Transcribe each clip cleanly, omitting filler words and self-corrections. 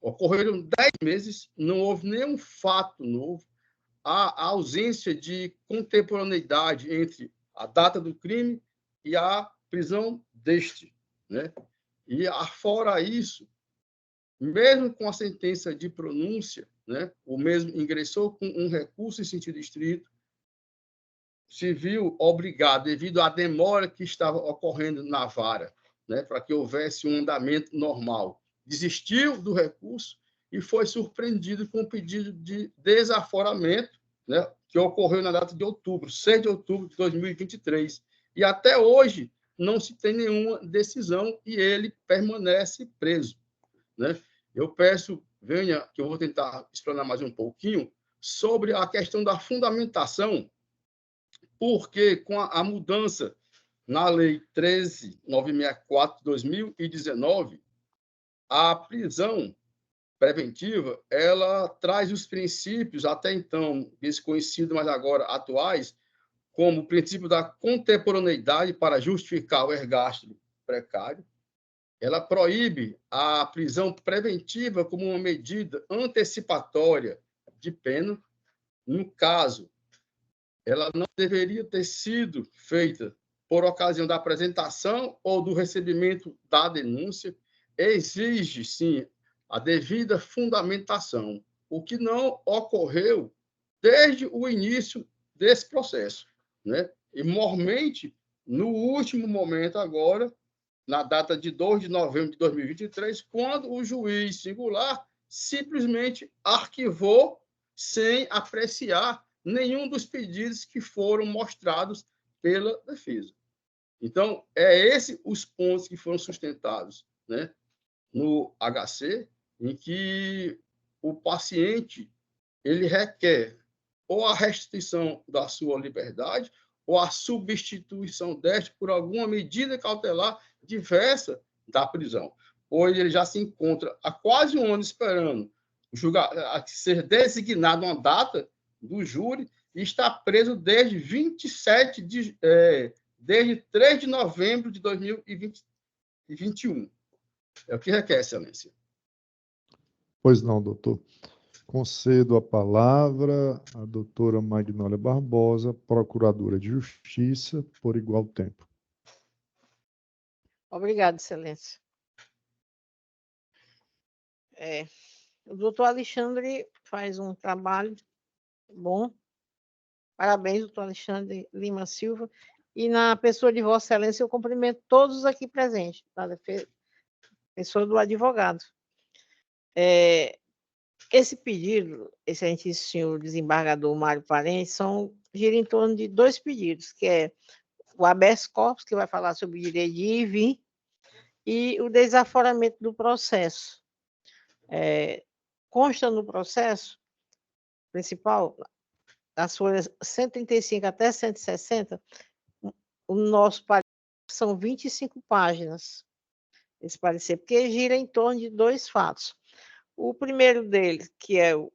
Ocorreram 10 meses, não houve nenhum fato novo, a ausência de contemporaneidade entre a data do crime e a prisão deste, né? E, fora isso, mesmo com a sentença de pronúncia, né, o mesmo ingressou com um recurso em sentido estrito, se viu obrigado, devido à demora que estava ocorrendo na vara, né, para que houvesse um andamento normal, desistiu do recurso e foi surpreendido com o pedido de desaforamento, né, que ocorreu na data de outubro, 6 de outubro de 2023. E até hoje não se tem nenhuma decisão e ele permanece preso, né? Eu peço, venha, que eu vou tentar explanar mais um pouquinho sobre a questão da fundamentação, porque com a mudança na Lei 13.964 de 2019, a prisão preventiva, ela traz os princípios, até então desconhecidos, mas agora atuais, como o princípio da contemporaneidade para justificar o ergástulo precário. Ela proíbe a prisão preventiva como uma medida antecipatória de pena. No caso, ela não deveria ter sido feita por ocasião da apresentação ou do recebimento da denúncia. Exige, sim, a devida fundamentação, o que não ocorreu desde o início desse processo, né? E, mormente, no último momento agora, na data de 2 de novembro de 2023, quando o juiz singular simplesmente arquivou sem apreciar nenhum dos pedidos que foram mostrados pela defesa. Então, esses os pontos que foram sustentados, né, no HC, em que o paciente ele requer ou a restrição da sua liberdade ou a substituição desta por alguma medida cautelar diversa da prisão. Pois ele já se encontra há quase um ano esperando ser designada uma data do júri e está preso desde 3 de novembro de 2021. É o que requer, excelência. Pois não, doutor. Concedo a palavra à doutora Magnólia Barbosa, procuradora de Justiça, por igual tempo. Obrigada, excelência. O doutor Alexandre faz um trabalho bom. Parabéns, doutor Alexandre Lima Silva. E na pessoa de Vossa Excelência, eu cumprimento todos aqui presentes, na pessoa do advogado. Esse pedido, excelentíssimo senhor desembargador Mário Parente, gira em torno de 2 pedidos, que é o habeas corpus, que vai falar sobre o direito de ir e vir, e o desaforamento do processo. Consta no processo principal, das folhas 135 até 160, o nosso parecer são 25 páginas, esse parecer, porque gira em torno de 2 fatos. O primeiro deles, que é o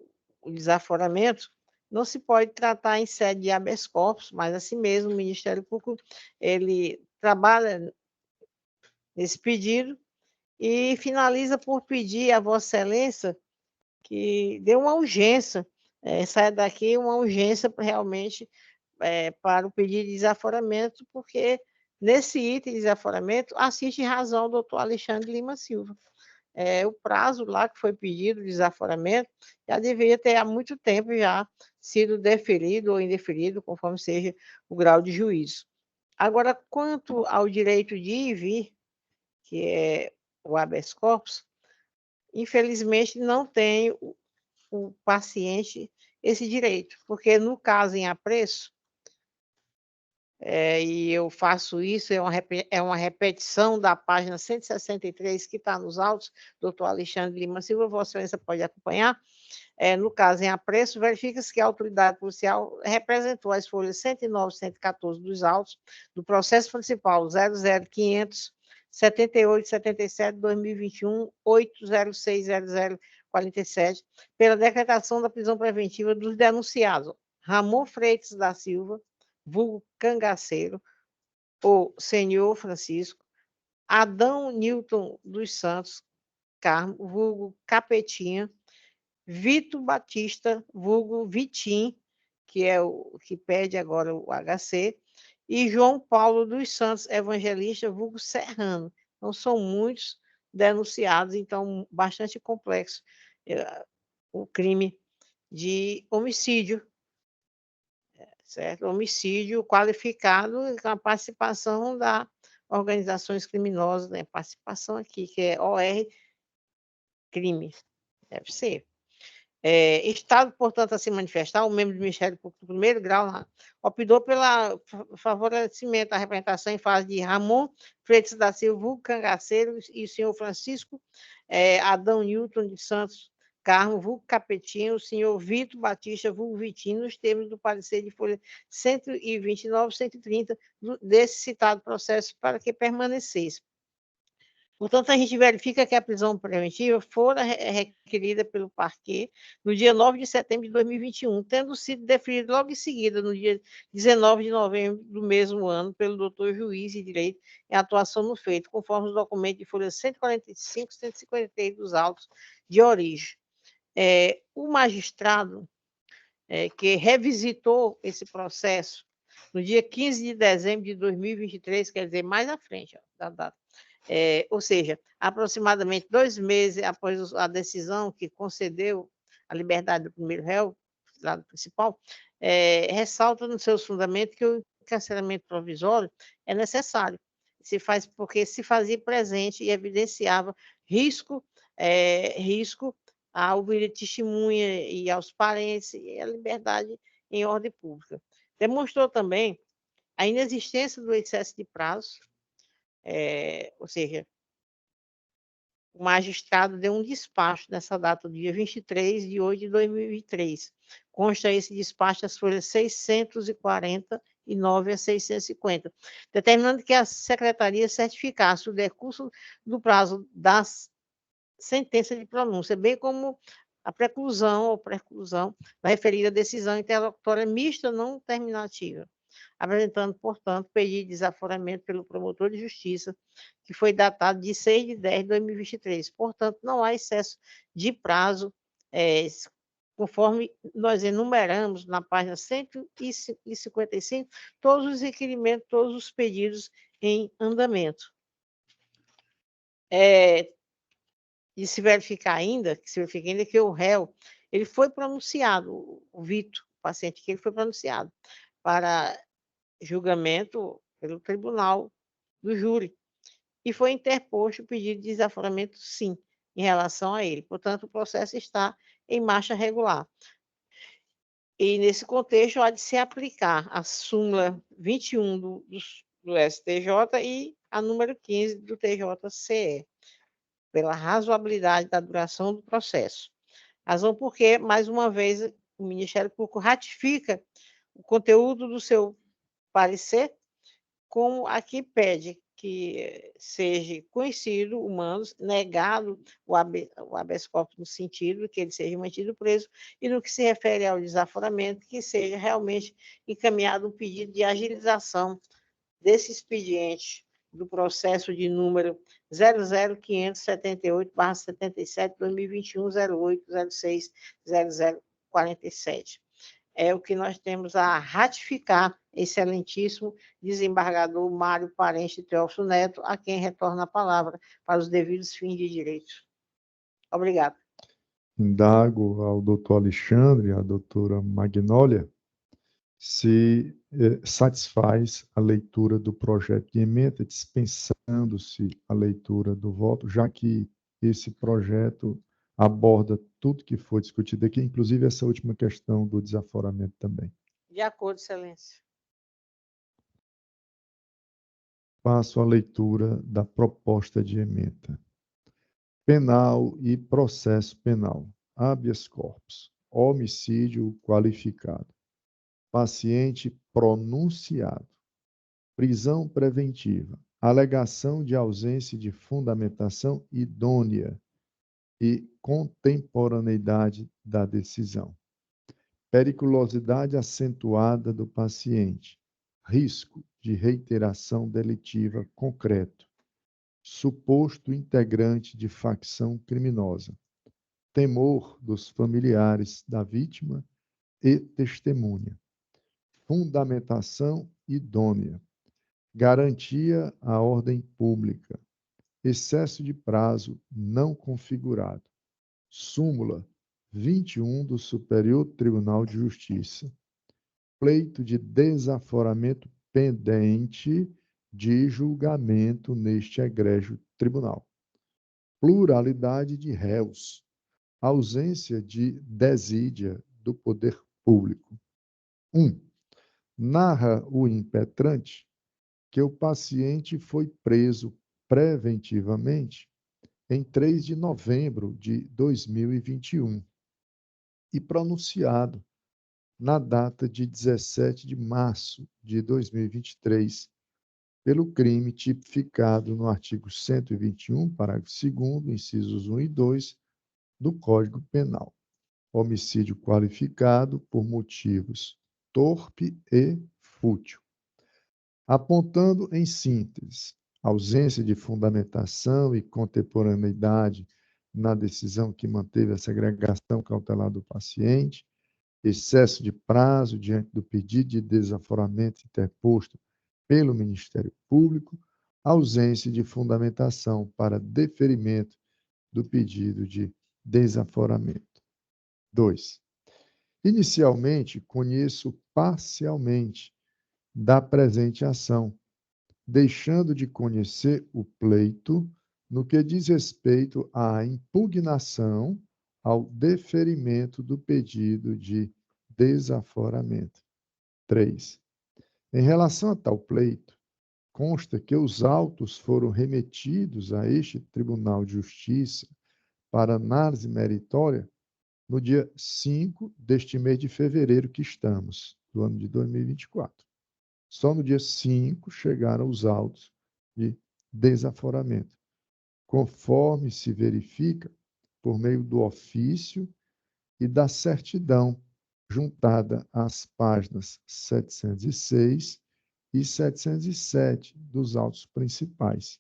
desaforamento, não se pode tratar em sede de habeas corpus, mas assim mesmo o Ministério Público ele trabalha nesse pedido e finaliza por pedir a Vossa Excelência que dê uma urgência, saia daqui uma urgência realmente para o pedido de desaforamento, porque nesse item de desaforamento assiste razão o doutor Alexandre Lima Silva. O prazo lá que foi pedido de desaforamento já deveria ter há muito tempo já sido deferido ou indeferido, conforme seja o grau de juízo. Agora, quanto ao direito de ir e vir, que é o habeas corpus, infelizmente não tem o paciente esse direito, porque no caso em apreço, e eu faço isso, é uma repetição da página 163 que está nos autos, doutor Alexandre Lima Silva, Vossa Excelência pode acompanhar. No caso em apreço, verifica-se que a autoridade policial representou as folhas 109 e 114 dos autos do processo principal 00500 7877 2021 8060047 pela decretação da prisão preventiva dos denunciados Ramon Freitas da Silva, vulgo Cangaceiro, o senhor Francisco, Adão Newton dos Santos, Carmo, vulgo Capetinha, Vitor Batista, vulgo Vitim, que é o que pede agora o HC, e João Paulo dos Santos Evangelista, vulgo Serrano. Então, são muitos denunciados, então, bastante complexo o crime de homicídio, certo? Homicídio qualificado com a participação das organizações criminosas, né? Participação aqui, que é OR crime, deve ser. Estado, portanto, a se manifestar, o membro do Ministério Público do primeiro grau optou pelo favorecimento da representação em fase de Ramon Freitas da Silva, vulgo Cangaceiro, e o senhor Francisco Adão Newton de Santos Carmo, vulgo Capetinho, o senhor Vitor Batista, vulgo Vitinho, nos termos do parecer de folha 129, 130 desse citado processo, para que permanecesse. Portanto, a gente verifica que a prisão preventiva fora requerida pelo parquet no dia 9 de setembro de 2021, tendo sido deferida logo em seguida, no dia 19 de novembro do mesmo ano, pelo doutor juiz de direito em atuação no feito, conforme os documentos de folha 145 e 153 dos autos de origem. O magistrado que revisitou esse processo no dia 15 de dezembro de 2023, quer dizer, mais à frente da data, ou seja, aproximadamente 2 meses após a decisão que concedeu a liberdade do primeiro réu, lado principal, ressalta nos seus fundamentos que o encarceramento provisório é necessário, porque se fazia presente e evidenciava risco ao ouvir testemunha e aos parentes e a liberdade em ordem pública. Demonstrou também a inexistência do excesso de prazo, ou seja, o magistrado deu um despacho nessa data, do dia 23 de 8 de 2023. Consta esse despacho das folhas 649 a 650, determinando que a Secretaria certificasse o decurso do prazo da sentença de pronúncia, bem como a preclusão ou preclusão da referida decisão interlocutória mista não terminativa, apresentando, portanto, pedido de desaforamento pelo promotor de justiça, que foi datado de 6 de 10 de 2023. Portanto, não há excesso de prazo, conforme nós enumeramos na página 155, todos os requerimentos, todos os pedidos em andamento. E se verifica ainda que o réu, ele foi pronunciado, o Vitor, o paciente que ele foi pronunciado para julgamento pelo tribunal do júri, e foi interposto o pedido de desaforamento, sim, em relação a ele. Portanto, o processo está em marcha regular. E, nesse contexto, há de se aplicar a súmula 21 do STJ e a número 15 do TJCE, pela razoabilidade da duração do processo. Razão porque, mais uma vez, o Ministério Público ratifica o conteúdo do seu parecer, como aqui pede que seja conhecido o manus, negado o habeas corpus no sentido que ele seja mantido preso, e no que se refere ao desaforamento, que seja realmente encaminhado um pedido de agilização desse expediente do processo de número 00578/78/2021-08060047. É o que nós temos a ratificar, excelentíssimo desembargador Mário Parente Teófilo Neto, a quem retorna a palavra para os devidos fins de direito. Obrigada. Indago ao doutor Alexandre, à doutora Magnólia, se satisfaz a leitura do projeto de emenda, dispensando-se a leitura do voto, já que esse projeto aborda tudo que foi discutido aqui, inclusive essa última questão do desaforamento também. De acordo, excelência. Passo a leitura da proposta de emenda. Penal e processo penal. Habeas corpus. Homicídio qualificado. Paciente pronunciado. Prisão preventiva. Alegação de ausência de fundamentação idônea e contemporaneidade da decisão. Periculosidade acentuada do paciente. Risco de reiteração delitiva concreto. suposto integrante de facção criminosa, temor dos familiares da vítima e testemunha, fundamentação idônea, garantia à ordem pública, excesso de prazo não configurado, súmula 21 do Superior Tribunal de Justiça, pleito de desaforamento pendente de julgamento neste egrégio tribunal, pluralidade de réus, ausência de desídia do poder público. 1. Narra o impetrante que o paciente foi preso preventivamente em 3 de novembro de 2021 e pronunciado na data de 17 de março de 2023 pelo crime tipificado no artigo 121, parágrafo 2º, incisos 1 e 2 do Código Penal. Homicídio qualificado por motivos torpe e fútil. Apontando, em síntese, ausência de fundamentação e contemporaneidade na decisão que manteve a segregação cautelar do paciente, excesso de prazo diante do pedido de desaforamento interposto pelo Ministério Público, ausência de fundamentação para deferimento do pedido de desaforamento. 2. Inicialmente, conheço parcialmente da presente ação, deixando de conhecer o pleito no que diz respeito à impugnação ao deferimento do pedido de desaforamento. 3. Em relação a tal pleito, consta que os autos foram remetidos a este Tribunal de Justiça para análise meritória no dia 5 deste mês de fevereiro que estamos, do ano de 2024. Só no dia 5 chegaram os autos de desaforamento, conforme se verifica por meio do ofício e da certidão juntada às páginas 706 e 707 dos autos principais,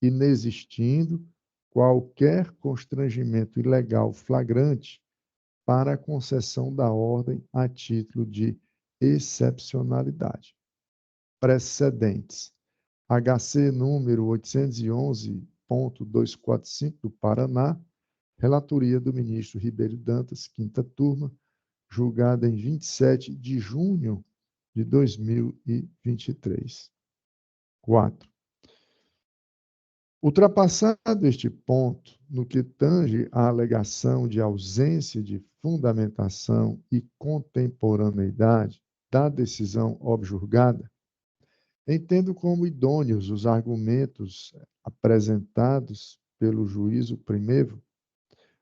inexistindo qualquer constrangimento ilegal flagrante para a concessão da ordem a título de excepcionalidade. Precedentes. HC número 811.245 do Paraná, relatoria do ministro Ribeiro Dantas, quinta turma, julgada em 27 de junho de 2023. 4. Ultrapassado este ponto, no que tange à alegação de ausência de fundamentação e contemporaneidade da decisão objurgada, entendo como idôneos os argumentos apresentados pelo juízo primeiro,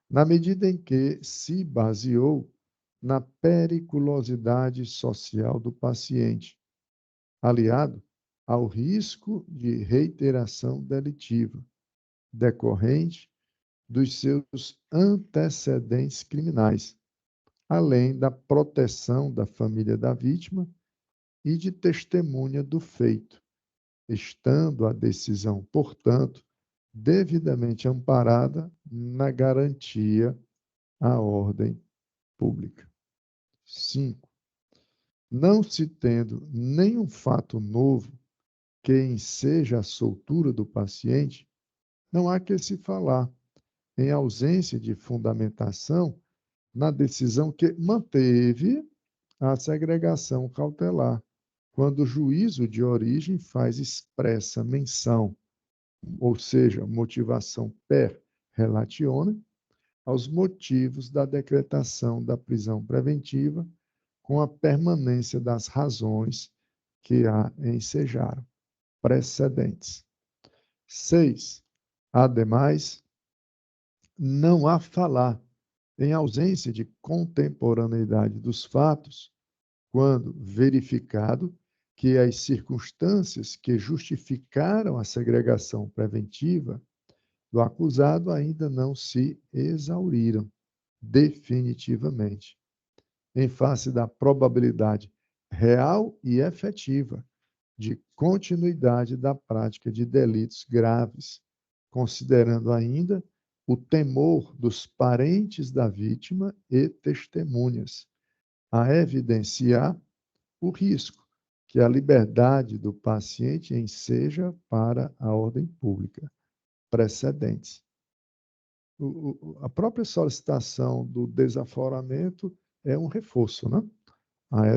na medida em que se baseou na periculosidade social do paciente, aliado ao risco de reiteração delitiva, decorrente dos seus antecedentes criminais, além da proteção da família da vítima e de testemunha do feito, estando a decisão, portanto, devidamente amparada na garantia à ordem pública. 5. Não se tendo nenhum fato novo que enseja a soltura do paciente, não há que se falar em ausência de fundamentação na decisão que manteve a segregação cautelar, quando o juízo de origem faz expressa menção, ou seja, motivação per relatione, aos motivos da decretação da prisão preventiva, com a permanência das razões que a ensejaram. Precedentes. 6. Ademais, não há falar em ausência de contemporaneidade dos fatos, quando verificado que as circunstâncias que justificaram a segregação preventiva do acusado ainda não se exauriram definitivamente, em face da probabilidade real e efetiva de continuidade da prática de delitos graves, considerando ainda o temor dos parentes da vítima e testemunhas, a evidenciar o risco que a liberdade do paciente enseja para a ordem pública. Precedentes. A própria solicitação do desaforamento é um reforço, né? A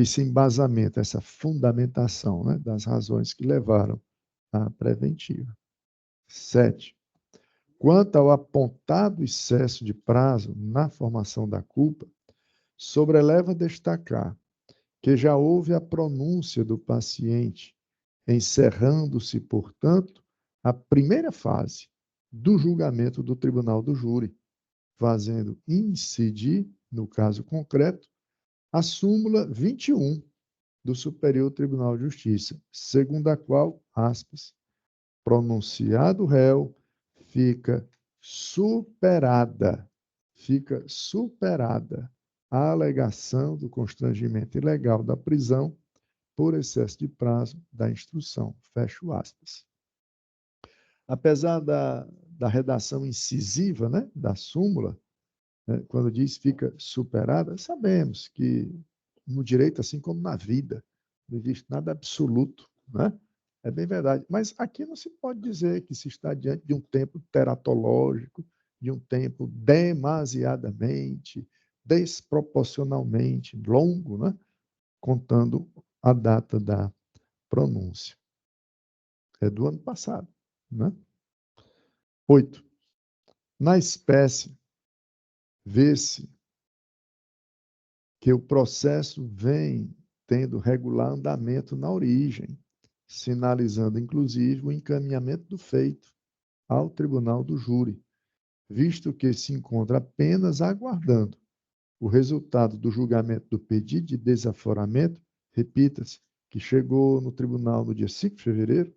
esse embasamento, essa fundamentação, né, das razões que levaram à preventiva. 7. Quanto ao apontado excesso de prazo na formação da culpa, sobreleva destacar que já houve a pronúncia do paciente, encerrando-se, portanto, a primeira fase do julgamento do tribunal do júri, fazendo incidir, no caso concreto, a súmula 21 do Superior Tribunal de Justiça, segundo a qual, aspas, pronunciado o réu, fica superada a alegação do constrangimento ilegal da prisão por excesso de prazo da instrução. Fecho aspas. Apesar da redação incisiva, né, da súmula, né, quando diz fica superada, sabemos que no direito, assim como na vida, não existe nada absoluto, né? É bem verdade. Mas aqui não se pode dizer que se está diante de um tempo teratológico, de um tempo demasiadamente, desproporcionalmente longo, né? Contando a data da pronúncia. É do ano passado, né? 8. Na espécie, vê-se que o processo vem tendo regular andamento na origem, sinalizando, inclusive, o encaminhamento do feito ao tribunal do júri, visto que se encontra apenas aguardando o resultado do julgamento do pedido de desaforamento, repita-se, que chegou no tribunal no dia 5 de fevereiro,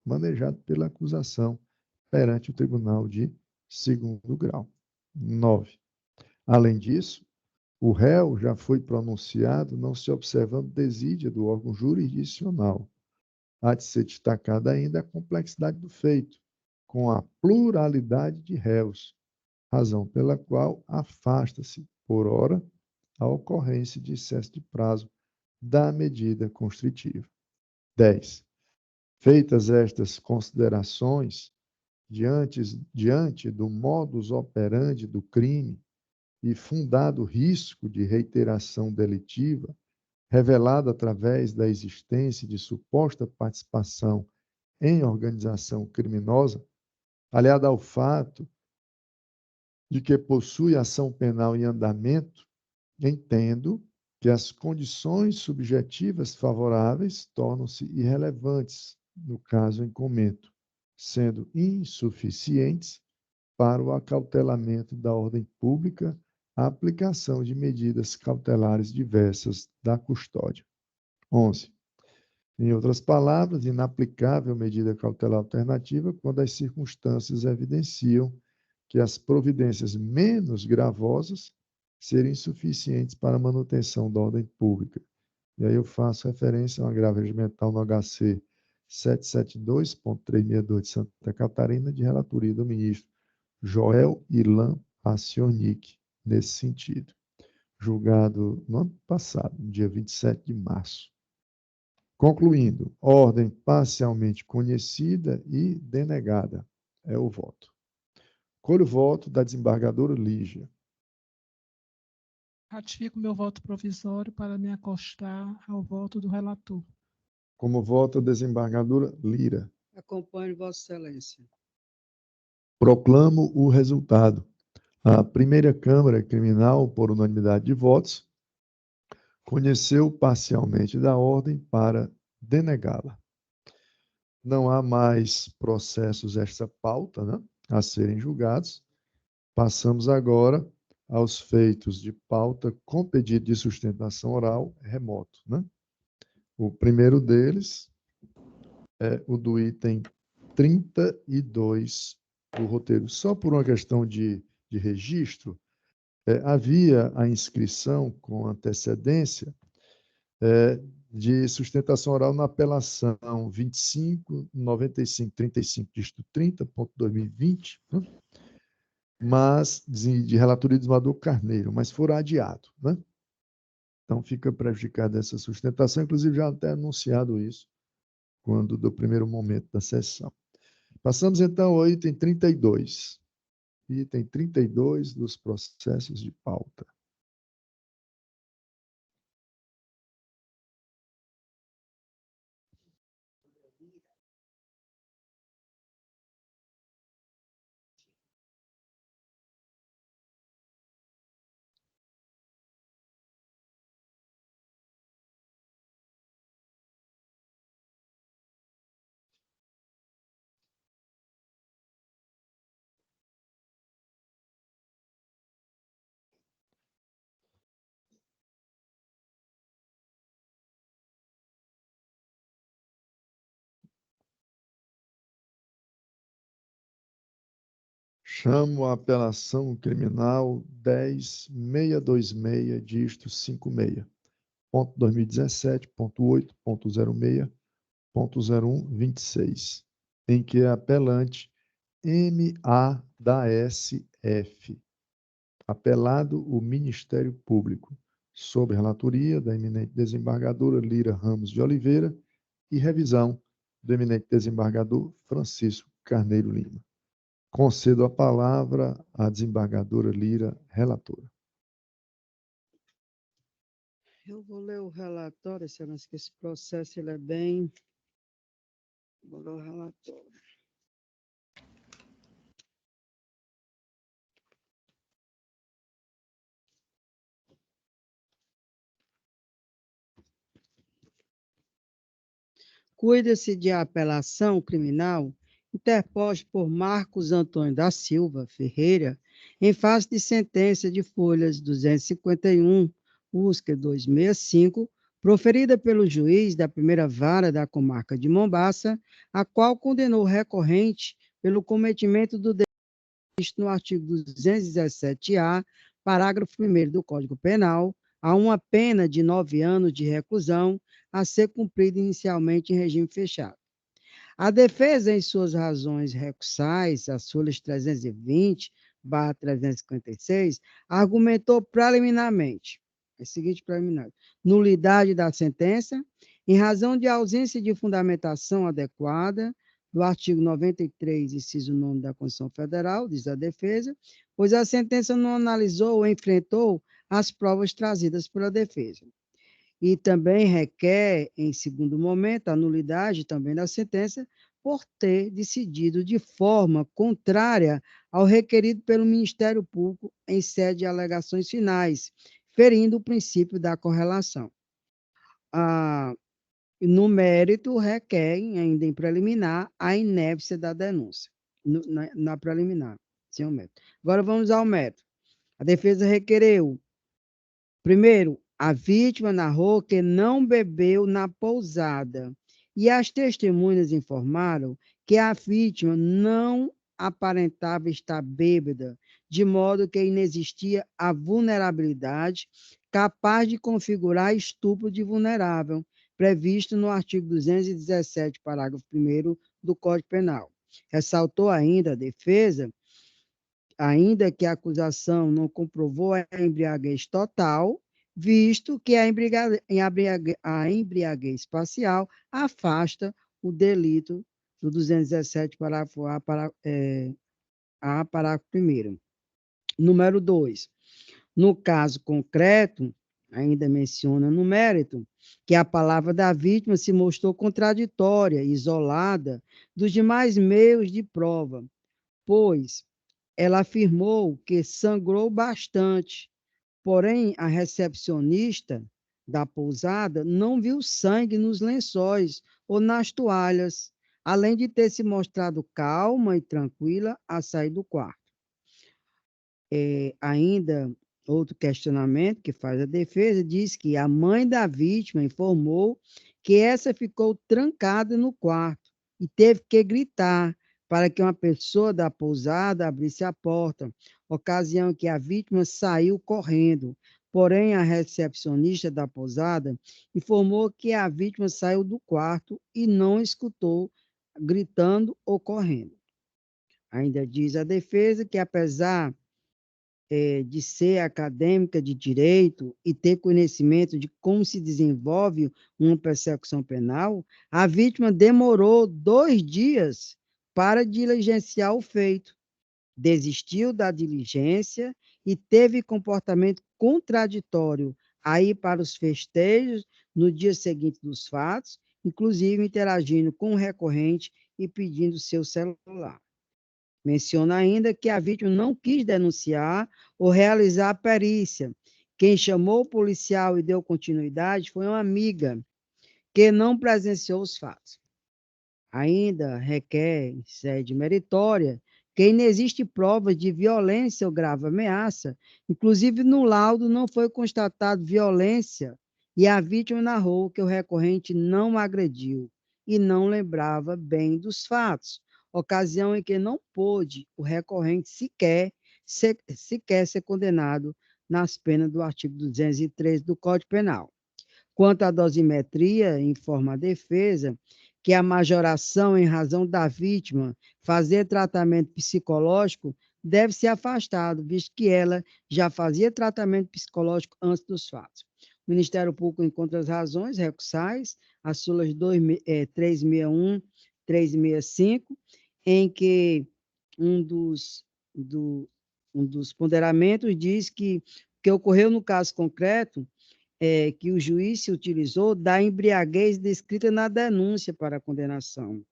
manejado pela acusação perante o tribunal de segundo grau. 9. Além disso, o réu já foi pronunciado não se observando desídia do órgão jurisdicional. Há de ser destacada ainda a complexidade do feito, com a pluralidade de réus, razão pela qual afasta-se, por hora, a ocorrência de excesso de prazo da medida constritiva. 10. Feitas estas considerações, diante do modus operandi do crime e fundado risco de reiteração delitiva, revelado através da existência de suposta participação em organização criminosa, aliada ao fato de que possui ação penal em andamento, entendo que as condições subjetivas favoráveis tornam-se irrelevantes no caso em comento, sendo insuficientes para o acautelamento da ordem pública a aplicação de medidas cautelares diversas da custódia. 11. Em outras palavras, inaplicável medida cautelar alternativa quando as circunstâncias evidenciam que as providências menos gravosas serem insuficientes para a manutenção da ordem pública. E aí eu faço referência a um agravo regimental no HC 772.362 de Santa Catarina, de relatoria do ministro Joel Ilan Acionic, nesse sentido. Julgado no ano passado, no dia 27 de março. Concluindo, ordem parcialmente conhecida e denegada. É o voto. Colho o voto da desembargadora Lígia. Ratifico meu voto provisório para me acostar ao voto do relator. Como voto a desembargadora Lira. Acompanho Vossa Excelência. Proclamo o resultado. A primeira Câmara Criminal, por unanimidade de votos, conheceu parcialmente da ordem para denegá-la. Não há mais processos esta pauta, né, a serem julgados. Passamos agora aos feitos de pauta com pedido de sustentação oral remoto, né? O primeiro deles é o do item 32 do roteiro. Só por uma questão de registro, havia a inscrição com antecedência de sustentação oral na apelação 25.95.35, dígito 30.2020, né? Mas de relatoria do desembargador Carneiro, mas for adiado, né? Então, fica prejudicada essa sustentação, inclusive já até anunciado isso, quando do primeiro momento da sessão. Passamos, então, ao item 32. Item 32 dos processos de pauta. Chamo a apelação criminal 10.626, dígito 56, ponto 2017, ponto 8, ponto 06, ponto 0126, em que é apelante M.A. da S.F., apelado o Ministério Público, sob relatoria da eminente desembargadora Lira Ramos de Oliveira e revisão do eminente desembargador Francisco Carneiro Lima. Concedo a palavra à desembargadora Lira, relatora. Eu vou ler o relatório, Excelência, que esse processo ele é bem... Vou ler o relatório. Cuida-se de apelação criminal interposta por Marcos Antônio da Silva Ferreira, em face de sentença de folhas 251, USC 265, proferida pelo juiz da primeira vara da comarca de Mombaça, a qual condenou o recorrente pelo cometimento do delito no artigo 217-A, parágrafo 1º do Código Penal, a uma pena de 9 anos de reclusão, a ser cumprida inicialmente em regime fechado. A defesa, em suas razões recursais, as folhas 320/356, argumentou preliminarmente, seguinte preliminar, nulidade da sentença, em razão de ausência de fundamentação adequada do artigo 93, inciso 9 da Constituição Federal, diz a defesa, pois a sentença não analisou ou enfrentou as provas trazidas pela defesa. E também requer, em segundo momento, a nulidade também da sentença por ter decidido de forma contrária ao requerido pelo Ministério Público em sede de alegações finais, ferindo o princípio da correlação. No mérito, requer, ainda em preliminar, a inépcia da denúncia, na preliminar, sem o mérito. Agora vamos ao mérito. A defesa requereu, primeiro, a vítima narrou que não bebeu na pousada e as testemunhas informaram que a vítima não aparentava estar bêbada, de modo que inexistia a vulnerabilidade capaz de configurar estupro de vulnerável, previsto no artigo 217, parágrafo 1º do Código Penal. Ressaltou ainda a defesa, ainda que a acusação não comprovou a embriaguez total, visto que a embriaguez parcial afasta o delito do 217, parágrafo A, parágrafo 1º. Número 2. No caso concreto, ainda menciona no mérito, que a palavra da vítima se mostrou contraditória, isolada dos demais meios de prova, pois ela afirmou que sangrou bastante, porém a recepcionista da pousada não viu sangue nos lençóis ou nas toalhas, além de ter se mostrado calma e tranquila a sair do quarto. Ainda outro questionamento que faz a defesa diz que a mãe da vítima informou que essa ficou trancada no quarto e teve que gritar para que uma pessoa da pousada abrisse a porta, ocasião em que a vítima saiu correndo, Porém, a recepcionista da pousada informou que a vítima saiu do quarto e não escutou gritando ou correndo. Ainda diz a defesa que, apesar de ser acadêmica de direito e ter conhecimento de como se desenvolve uma persecução penal, a vítima demorou 2 dias para diligenciar o feito, desistiu da diligência e teve comportamento contraditório aí para os festejos no dia seguinte dos fatos, inclusive interagindo com o recorrente e pedindo seu celular. Menciona ainda que a vítima não quis denunciar ou realizar a perícia. Quem chamou o policial e deu continuidade foi uma amiga, que não presenciou os fatos. Ainda requer, em sede meritória, que inexiste prova de violência ou grave ameaça, inclusive no laudo não foi constatado violência e a vítima narrou que o recorrente não agrediu e não lembrava bem dos fatos, ocasião em que não pôde o recorrente sequer ser condenado nas penas do artigo 213 do Código Penal. Quanto à dosimetria, informa a defesa que a majoração em razão da vítima fazer tratamento psicológico deve ser afastado, visto que ela já fazia tratamento psicológico antes dos fatos. O Ministério Público encontra as razões recursais, as súmulas 361, 365, em que um dos ponderamentos diz que o que ocorreu no caso concreto que o juiz se utilizou da embriaguez descrita na denúncia para a condenação.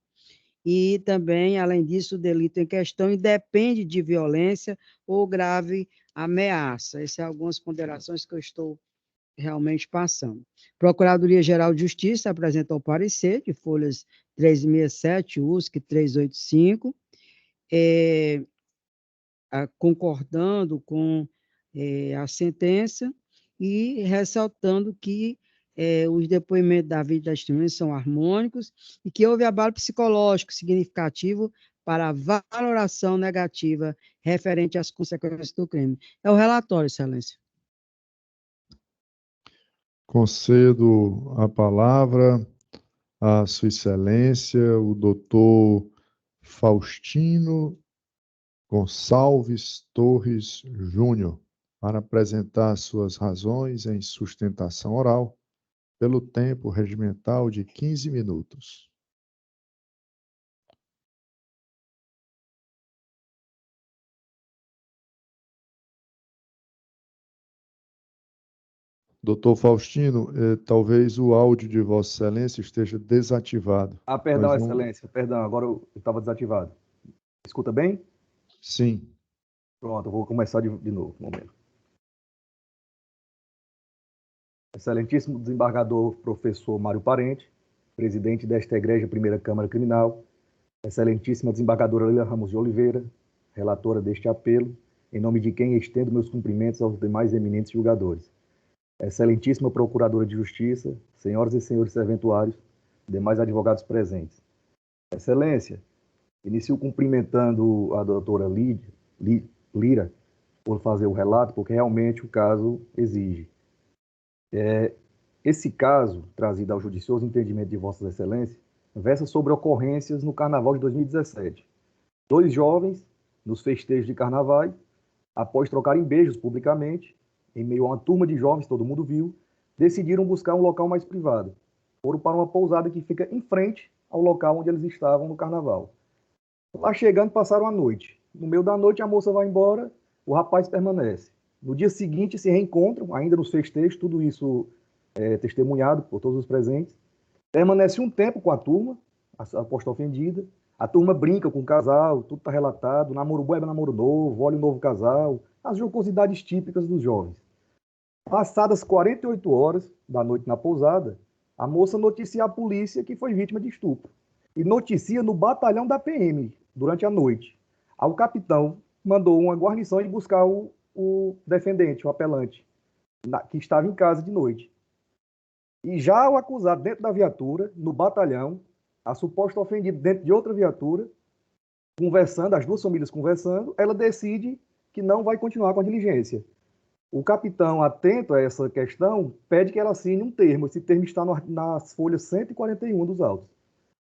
E também, além disso, o delito em questão independe de violência ou grave ameaça. Essas são algumas ponderações que eu estou realmente passando. Procuradoria-Geral de Justiça apresentou o parecer de folhas 367, USC 385, concordando com a sentença e ressaltando que os depoimentos da vítima e da testemunha são harmônicos e que houve abalo psicológico significativo para a valoração negativa referente às consequências do crime. É o relatório, Excelência. Concedo a palavra à Sua Excelência, o doutor Faustino Gonçalves Torres Júnior, para apresentar suas razões em sustentação oral, pelo tempo regimental de 15 minutos. Doutor Faustino, talvez o áudio de Vossa Excelência esteja desativado. Perdão, Excelência, perdão, agora eu estava desativado. Escuta bem? Sim. Pronto, eu vou começar de novo, um momento. Excelentíssimo desembargador professor Mário Parente, presidente desta Egregia Primeira Câmara Criminal, excelentíssima desembargadora Leila Ramos de Oliveira, relatora deste apelo, em nome de quem estendo meus cumprimentos aos demais eminentes julgadores. Excelentíssima Procuradora de Justiça, senhoras e senhores serventuários, demais advogados presentes. Excelência, inicio cumprimentando a doutora Lira por fazer o relato, porque realmente o caso exige. Esse caso, trazido ao judicioso entendimento de Vossas Excelências, versa sobre ocorrências no Carnaval de 2017. 2 jovens, nos festejos de Carnaval, após trocarem beijos publicamente, em meio a uma turma de jovens, todo mundo viu, decidiram buscar um local mais privado. Foram para uma pousada que fica em frente ao local onde eles estavam no Carnaval. Lá chegando, passaram a noite. No meio da noite, a moça vai embora, o rapaz permanece. No dia seguinte, se reencontram, ainda nos festejos, tudo isso testemunhado por todos os presentes. Permanece um tempo com a turma, a aposta ofendida. A turma brinca com o casal, tudo está relatado. Namoro bom é namoro novo, olha o novo casal. As jocosidades típicas dos jovens. Passadas 48 horas da noite na pousada, a moça noticia à polícia que foi vítima de estupro. E noticia no batalhão da PM, durante a noite. O capitão mandou uma guarnição ir buscar o defendente, o apelante, que estava em casa de noite. E já o acusado dentro da viatura, no batalhão, a suposta ofendida dentro de outra viatura, conversando, as duas famílias conversando, ela decide que não vai continuar com a diligência. O capitão, atento a essa questão, pede que ela assine um termo. Esse termo está nas folhas 141 dos autos.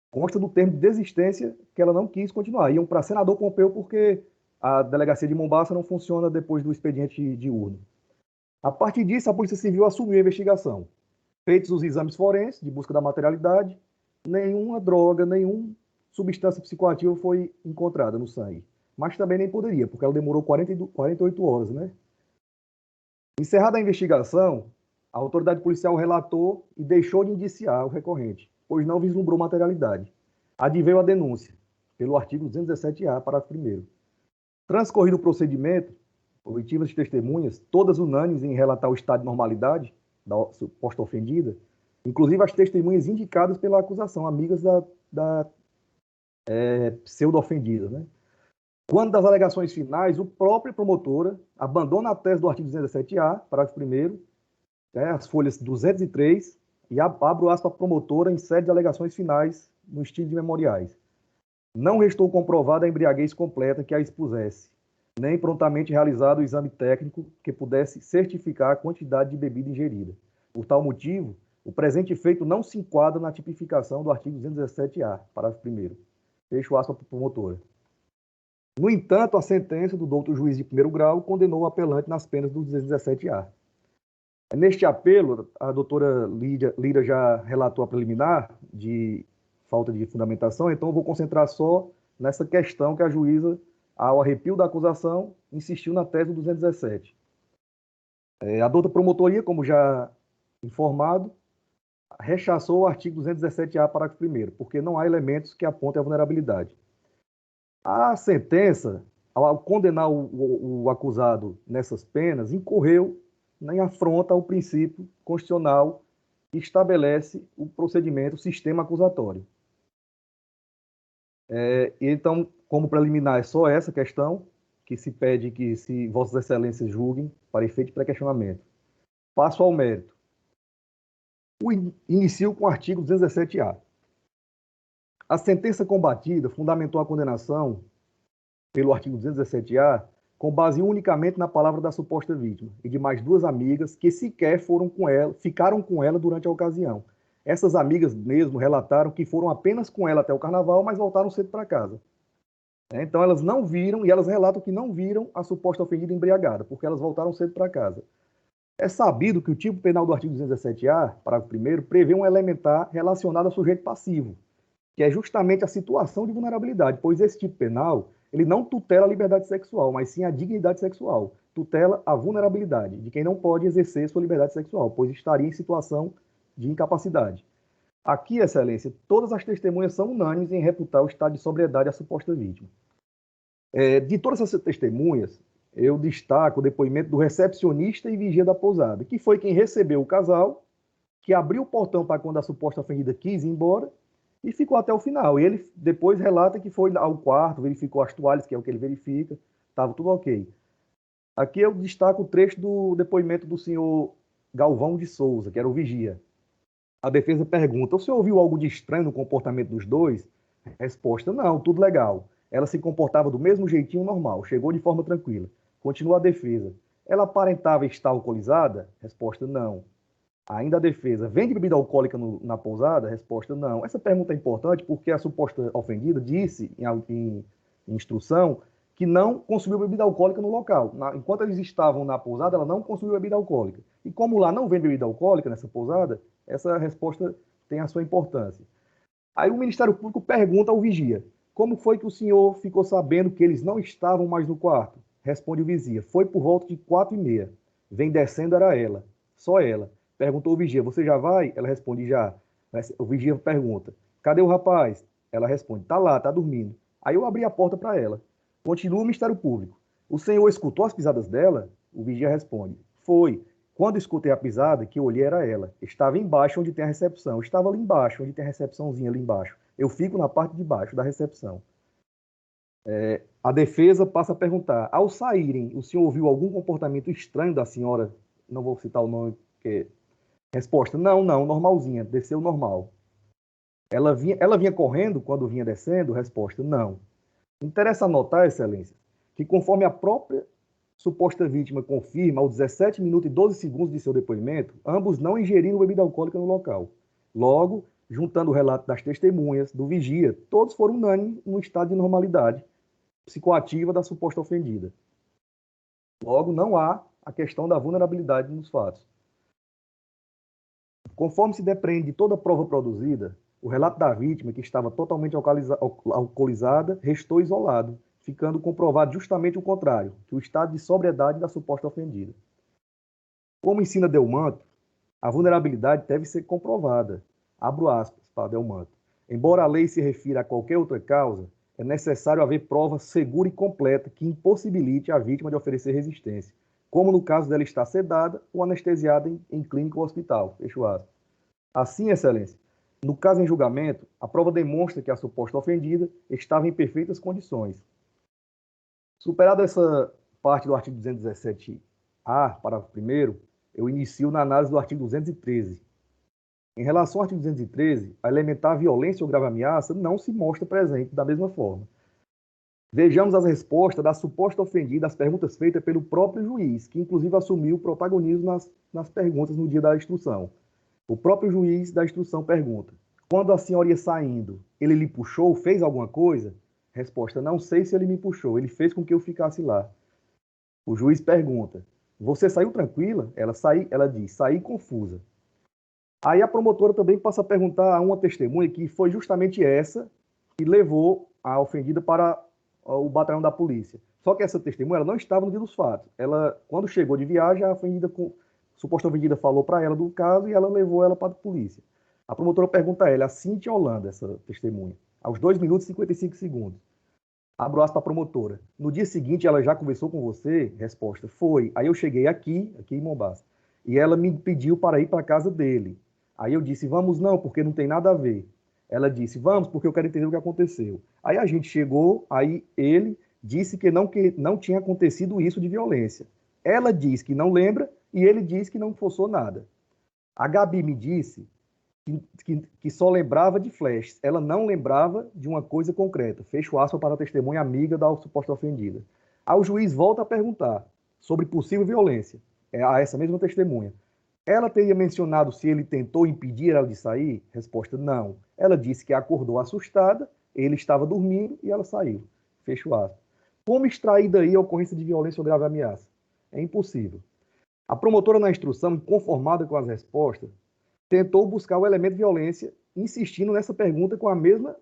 Consta do termo de desistência que ela não quis continuar. Iam para senador Pompeu porque a delegacia de Mombaça não funciona depois do expediente diurno. A partir disso, a Polícia Civil assumiu a investigação. Feitos os exames forenses de busca da materialidade, nenhuma droga, nenhuma substância psicoativa foi encontrada no sangue. Mas também nem poderia, porque ela demorou 48 horas, né? Encerrada a investigação, a autoridade policial relatou e deixou de indiciar o recorrente, pois não vislumbrou materialidade. Adveio a denúncia, pelo artigo 217-A, parágrafo 1º. Transcorrido o procedimento, oitivas de testemunhas, todas unânimes em relatar o estado de normalidade da suposta ofendida, inclusive as testemunhas indicadas pela acusação, amigas da pseudo-ofendida, né? Quando das alegações finais, o próprio promotora abandona a tese do artigo 217-A, parágrafo 1º, as folhas 203, e abre o aspas para a promotora em sede de alegações finais no estilo de memoriais. Não restou comprovada a embriaguez completa que a expusesse, nem prontamente realizado o exame técnico que pudesse certificar a quantidade de bebida ingerida. Por tal motivo, o presente feito não se enquadra na tipificação do artigo 217-A, parágrafo 1º. Fecho aspas para a promotora. No entanto, a sentença do doutor juiz de primeiro grau condenou o apelante nas penas do 217-A. Neste apelo, a doutora Lira já relatou a preliminar de falta de fundamentação, então eu vou concentrar só nessa questão que a juíza, ao arrepio da acusação, insistiu na tese do 217. A douta promotoria, como já informado, rechaçou o artigo 217-A, parágrafo 1º, porque não há elementos que apontem a vulnerabilidade. A sentença, ao condenar o acusado nessas penas, incorreu em afronta ao princípio constitucional que estabelece o procedimento, o sistema acusatório. Então, como preliminar, é só essa questão que se pede que se Vossas Excelências julguem para efeito de pré-questionamento. Passo ao mérito. Inicio com o artigo 217-A. A sentença combatida fundamentou a condenação pelo artigo 217-A com base unicamente na palavra da suposta vítima e de mais duas amigas que sequer ficaram com ela durante a ocasião. Essas amigas mesmo relataram que foram apenas com ela até o carnaval, mas voltaram cedo para casa. Então elas não viram, e elas relatam que não viram a suposta ofendida embriagada, porque elas voltaram cedo para casa. É sabido que o tipo penal do artigo 217-A, parágrafo 1º, prevê um elementar relacionado ao sujeito passivo, que é justamente a situação de vulnerabilidade, pois esse tipo penal ele não tutela a liberdade sexual, mas sim a dignidade sexual. Tutela a vulnerabilidade de quem não pode exercer sua liberdade sexual, pois estaria em situação de incapacidade. Aqui, Excelência, todas as testemunhas são unânimes em reputar o estado de sobriedade à suposta vítima. De todas essas testemunhas, eu destaco o depoimento do recepcionista e vigia da pousada, que foi quem recebeu o casal, que abriu o portão para quando a suposta ofendida quis ir embora, e ficou até o final. E ele depois relata que foi ao quarto, verificou as toalhas, que é o que ele verifica, estava tudo ok. Aqui eu destaco o trecho do depoimento do senhor Galvão de Souza, que era o vigia. A defesa pergunta: o senhor ouviu algo de estranho no comportamento dos dois? Resposta: não, tudo legal. Ela se comportava do mesmo jeitinho normal, chegou de forma tranquila. Continua a defesa: ela aparentava estar alcoolizada? Resposta: não. Ainda a defesa: vende bebida alcoólica na pousada? Resposta: não. Essa pergunta é importante porque a suposta ofendida disse em instrução que não consumiu bebida alcoólica no local. Enquanto eles estavam na pousada, ela não consumiu bebida alcoólica. E como lá não vende bebida alcoólica nessa pousada, essa resposta tem a sua importância. Aí o Ministério Público pergunta ao vigia: como foi que o senhor ficou sabendo que eles não estavam mais no quarto? Responde o vigia: foi por volta de 4h30. Vem descendo, era ela, só ela. Perguntou o vigia: você já vai? Ela responde: já. O vigia pergunta: cadê o rapaz? Ela responde: tá lá, tá dormindo. Aí eu abri a porta para ela. Continua o Ministério Público: o senhor escutou as pisadas dela? O vigia responde: foi. Quando escutei a pisada, que eu olhei era ela. Estava embaixo onde tem a recepção. Estava ali embaixo, onde tem a recepçãozinha ali embaixo. Eu fico na parte de baixo da recepção. A defesa passa a perguntar: ao saírem, o senhor ouviu algum comportamento estranho da senhora? Não vou citar o nome, porque... Resposta: não, normalzinha, desceu normal. Ela vinha correndo quando vinha descendo? Resposta: não. Interessa anotar, Excelência, que conforme a própria suposta vítima confirma, aos 17 minutos e 12 segundos de seu depoimento, ambos não ingeriram bebida alcoólica no local. Logo, juntando o relato das testemunhas, do vigia, todos foram unânimes no estado de normalidade psicoativa da suposta ofendida. Logo, não há a questão da vulnerabilidade nos fatos. Conforme se depreende de toda a prova produzida, o relato da vítima, que estava totalmente alcoolizada, restou isolado, ficando comprovado justamente o contrário, que o estado de sobriedade da suposta ofendida. Como ensina Delmanto, a vulnerabilidade deve ser comprovada. Abro aspas para Delmanto. Embora a lei se refira a qualquer outra causa, é necessário haver prova segura e completa que impossibilite a vítima de oferecer resistência, como no caso dela estar sedada ou anestesiada em clínica ou hospital. Fecho aspas. Assim, Excelência, no caso em julgamento, a prova demonstra que a suposta ofendida estava em perfeitas condições. Superada essa parte do artigo 217-A, parágrafo 1º, eu inicio na análise do artigo 213. Em relação ao artigo 213, a elementar violência ou grave ameaça não se mostra presente da mesma forma. Vejamos as respostas da suposta ofendida às perguntas feitas pelo próprio juiz, que inclusive assumiu o protagonismo nas perguntas no dia da instrução. O próprio juiz da instrução pergunta: quando a senhora ia saindo, ele lhe puxou, fez alguma coisa? Resposta: não sei se ele me puxou, ele fez com que eu ficasse lá. O juiz pergunta: você saiu tranquila? Ela diz: saí confusa. Aí a promotora também passa a perguntar a uma testemunha que foi justamente essa que levou a ofendida para o batalhão da polícia. Só que essa testemunha ela não estava no dia dos fatos. Ela, quando chegou de viagem, a suposta ofendida falou para ela do caso e ela levou ela para a polícia. A promotora pergunta a ela, a Cíntia Holanda, essa testemunha, aos 2 minutos e 55 segundos. Abro aspas para a promotora. No dia seguinte, ela já conversou com você? Resposta: foi. Aí eu cheguei aqui em Mombasa, e ela me pediu para ir para a casa dele. Aí eu disse: vamos não, porque não tem nada a ver. Ela disse: vamos, porque eu quero entender o que aconteceu. Aí a gente chegou, aí ele disse que não tinha acontecido isso de violência. Ela diz que não lembra e ele diz que não forçou nada. A Gabi me disse que só lembrava de flashes. Ela não lembrava de uma coisa concreta. Fecho aspas para a testemunha amiga da suposta ofendida. Aí o juiz volta a perguntar sobre possível violência a essa mesma testemunha. Ela teria mencionado se ele tentou impedir ela de sair? Resposta: não. Ela disse que acordou assustada, ele estava dormindo e ela saiu. Fecho aspas. Como extrair daí a ocorrência de violência ou grave ameaça? É impossível. A promotora, na instrução, inconformada com as respostas, tentou buscar o elemento de violência, insistindo nessa pergunta com a mesma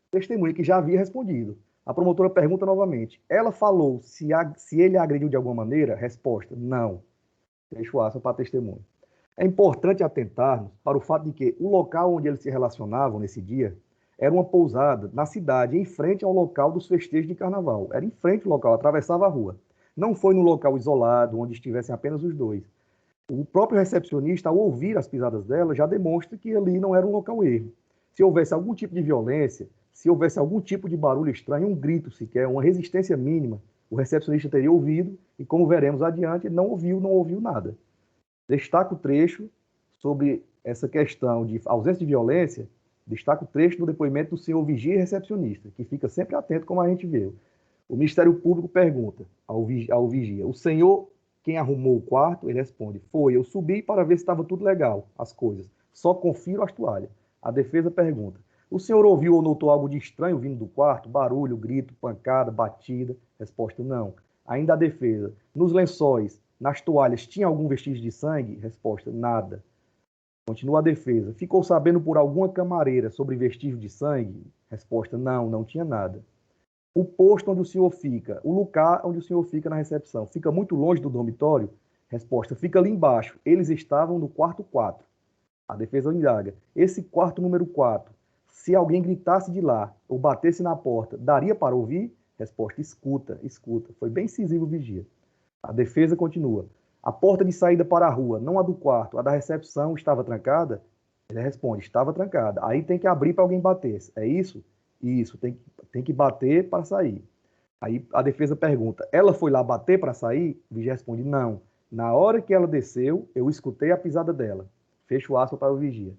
testemunha que já havia respondido. A promotora pergunta novamente: ela falou se ele a agrediu de alguma maneira? Resposta: não. Fecho aspas para a testemunha. É importante atentarmos para o fato de que o local onde eles se relacionavam nesse dia era uma pousada na cidade, em frente ao local dos festejos de carnaval. Era em frente ao local, atravessava a rua. Não foi num local isolado, onde estivessem apenas os dois. O próprio recepcionista, ao ouvir as pisadas dela, já demonstra que ali não era um local erro. Se houvesse algum tipo de violência, se houvesse algum tipo de barulho estranho, um grito sequer, uma resistência mínima, o recepcionista teria ouvido e, como veremos adiante, ele não ouviu nada. Destaca o trecho sobre essa questão de ausência de violência, destaca o trecho do depoimento do senhor vigia e recepcionista, que fica sempre atento, como a gente vê. O Ministério Público pergunta ao vigia: o senhor quem arrumou o quarto? Ele responde: foi, eu subi para ver se estava tudo legal, as coisas, só confiro as toalhas. A defesa pergunta: o senhor ouviu ou notou algo de estranho vindo do quarto? Barulho, grito, pancada, batida? Resposta: não. Ainda a defesa: nos lençóis, nas toalhas, tinha algum vestígio de sangue? Resposta: nada. Continua a defesa: ficou sabendo por alguma camareira sobre vestígio de sangue? Resposta: não, não tinha nada. O posto onde o senhor fica, o lugar onde o senhor fica na recepção, fica muito longe do dormitório? Resposta: fica ali embaixo. Eles estavam no quarto 4. A defesa indaga: esse quarto número 4, se alguém gritasse de lá ou batesse na porta, daria para ouvir? Resposta: escuta, escuta. Foi bem incisivo o vigia. A defesa continua: a porta de saída para a rua, não a do quarto, a da recepção, estava trancada? Ele responde: estava trancada. Aí tem que abrir para alguém bater. É isso? Isso, tem que bater para sair. Aí a defesa pergunta: ela foi lá bater para sair? O vigia responde: não. Na hora que ela desceu, eu escutei a pisada dela. Fecho aspas para o vigia.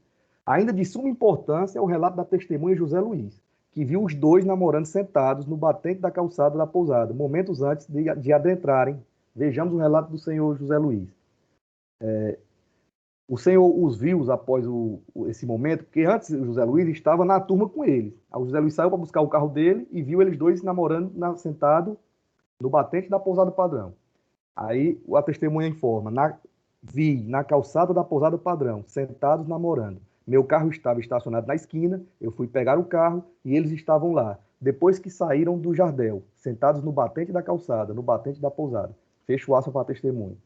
Ainda de suma importância é o relato da testemunha José Luiz, que viu os dois namorando sentados no batente da calçada da pousada, momentos antes de adentrarem Vejamos o relato do senhor José Luiz. O senhor os viu após esse momento, porque antes o José Luiz estava na turma com eles. Aí o José Luiz saiu para buscar o carro dele e viu eles dois namorando, sentado no batente da Pousada Padrão. Aí a testemunha informa, vi na calçada da Pousada Padrão, sentados namorando. Meu carro estava estacionado na esquina, eu fui pegar o carro e eles estavam lá. Depois que saíram do Jardel, sentados no batente da calçada, no batente da pousada. Fecho o aspas para a testemunha.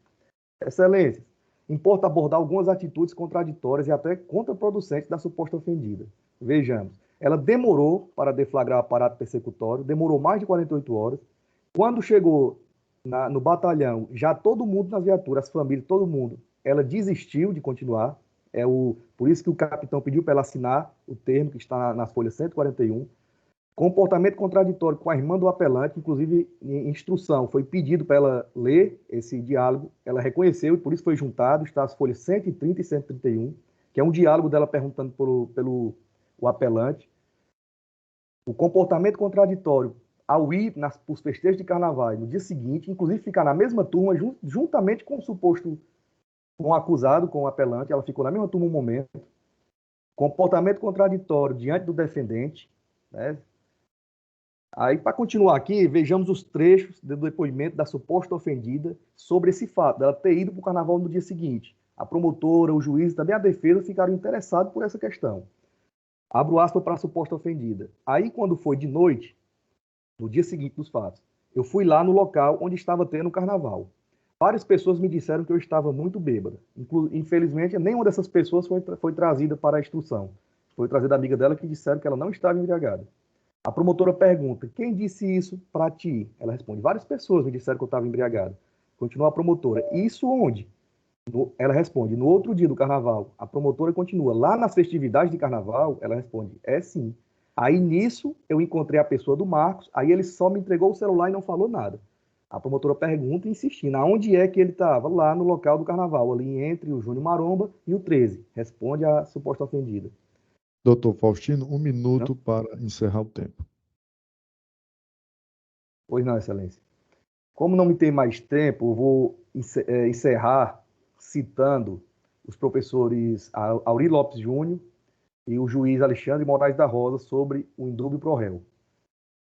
Excelências, importa abordar algumas atitudes contraditórias e até contraproducentes da suposta ofendida. Vejamos, ela demorou para deflagrar o aparato persecutório, demorou mais de 48 horas. Quando chegou no batalhão, já todo mundo nas viaturas, as famílias, todo mundo, ela desistiu de continuar. Por isso que o capitão pediu para ela assinar o termo que está na folha 141. Comportamento contraditório com a irmã do apelante, inclusive em instrução, foi pedido para ela ler esse diálogo, ela reconheceu e por isso foi juntado, está as folhas 130 e 131, que é um diálogo dela perguntando pelo apelante. O comportamento contraditório ao ir os festejos de carnaval no dia seguinte, inclusive ficar na mesma turma, juntamente com o acusado, com o apelante, ela ficou na mesma turma um momento. Comportamento contraditório diante do defendente, né? Aí, para continuar aqui, vejamos os trechos do depoimento da suposta ofendida sobre esse fato, dela ter ido para o carnaval no dia seguinte. A promotora, o juiz e também a defesa ficaram interessados por essa questão. Abro aspas para a suposta ofendida. Aí, quando foi de noite, no dia seguinte dos fatos, eu fui lá no local onde estava tendo o carnaval. Várias pessoas me disseram que eu estava muito bêbada. Infelizmente, nenhuma dessas pessoas foi trazida para a instrução. Foi trazida a amiga dela que disseram que ela não estava embriagada. A promotora pergunta, quem disse isso para ti? Ela responde, várias pessoas me disseram que eu estava embriagada. Continua a promotora, isso onde? Ela responde, no outro dia do carnaval. A promotora continua, lá nas festividades de carnaval? Ela responde, é sim. Aí nisso eu encontrei a pessoa do Marcos, aí ele só me entregou o celular e não falou nada. A promotora pergunta, insistindo, aonde é que ele estava? Lá no local do carnaval, ali entre o Júnior Maromba e o 13. Responde a suposta ofendida. Doutor Faustino, 1 minuto para encerrar o tempo. Pois não, Excelência. Como não me tem mais tempo, eu vou encerrar citando os professores Auri Lopes Júnior e o juiz Alexandre Moraes da Rosa sobre o indúbio pro réu.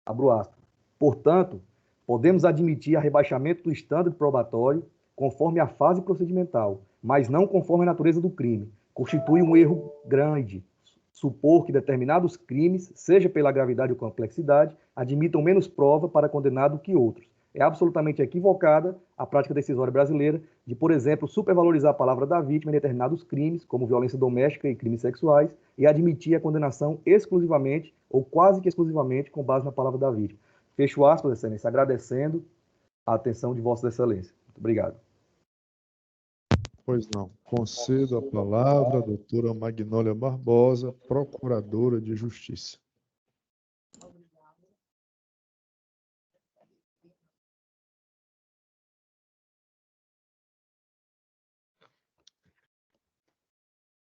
Abro aspas. Portanto, podemos admitir a rebaixamento do estândar probatório conforme a fase procedimental, mas não conforme a natureza do crime. Constitui um erro grande supor que determinados crimes, seja pela gravidade ou complexidade, admitam menos prova para condenado que outros. É absolutamente equivocada a prática decisória brasileira de, por exemplo, supervalorizar a palavra da vítima em determinados crimes, como violência doméstica e crimes sexuais, e admitir a condenação exclusivamente ou quase que exclusivamente com base na palavra da vítima. Fecho aspas, Excelência, agradecendo a atenção de Vossa Excelência. Muito obrigado. Pois não. Concedo a palavra à doutora Magnólia Barbosa, procuradora de Justiça.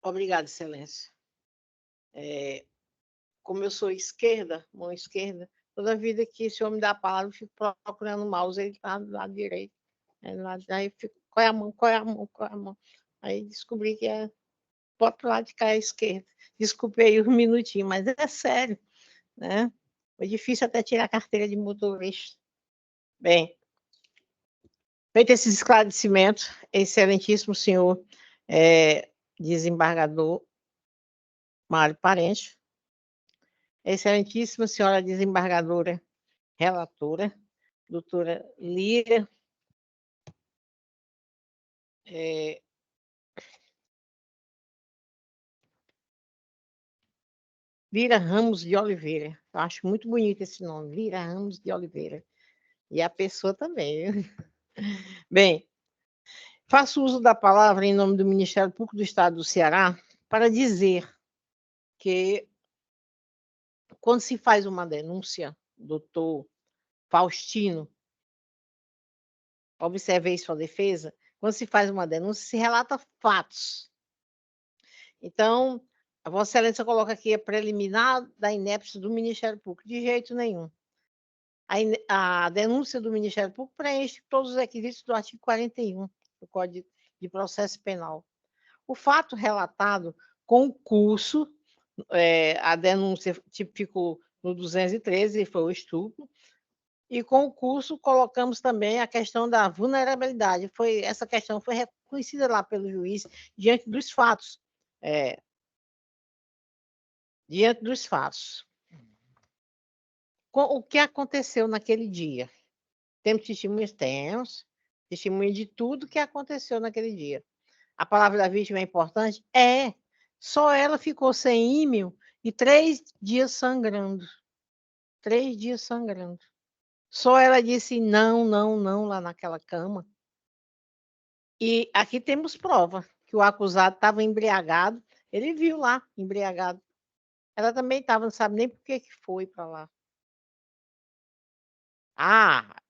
Obrigada, Excelência. Como eu sou esquerda, mão esquerda, toda vida que esse homem dá a palavra, eu fico procurando o mouse, ele está do lado direito. Aí eu fico, qual é a mão, qual é a mão, qual é a mão? Aí descobri que é para o outro lado de cá à esquerda. Desculpe aí um minutinho, mas é sério, né? Foi difícil até tirar a carteira de motorista. Bem, feito esse esclarecimento, excelentíssimo senhor desembargador Mário Parente, excelentíssima senhora desembargadora relatora, doutora Lira Lira Ramos de Oliveira. Eu acho muito bonito esse nome, Lira Ramos de Oliveira. E a pessoa também. Bem, faço uso da palavra em nome do Ministério Público do Estado do Ceará para dizer que quando se faz uma denúncia, doutor Faustino, observei sua defesa, quando se faz uma denúncia, se relata fatos. Então, a Vossa Excelência coloca aqui a preliminar da inépcia do Ministério Público. De jeito nenhum. a denúncia do Ministério Público preenche todos os requisitos do artigo 41 do Código de Processo Penal. O fato relatado com o curso, a denúncia tipificou no 213, foi o estupro, e com o curso colocamos também a questão da vulnerabilidade. Essa questão foi reconhecida lá pelo juiz diante dos fatos. Diante dos fatos. O que aconteceu naquele dia? Temos testemunhas? Temos. Testemunha de tudo que aconteceu naquele dia. A palavra da vítima é importante? É. Só ela ficou sem ímio e 3 dias sangrando. 3 dias sangrando. Só ela disse não, não, não lá naquela cama. E aqui temos prova que o acusado estava embriagado. Ele viu lá, embriagado. Ela também estava, não sabe nem por que foi para lá. Ah,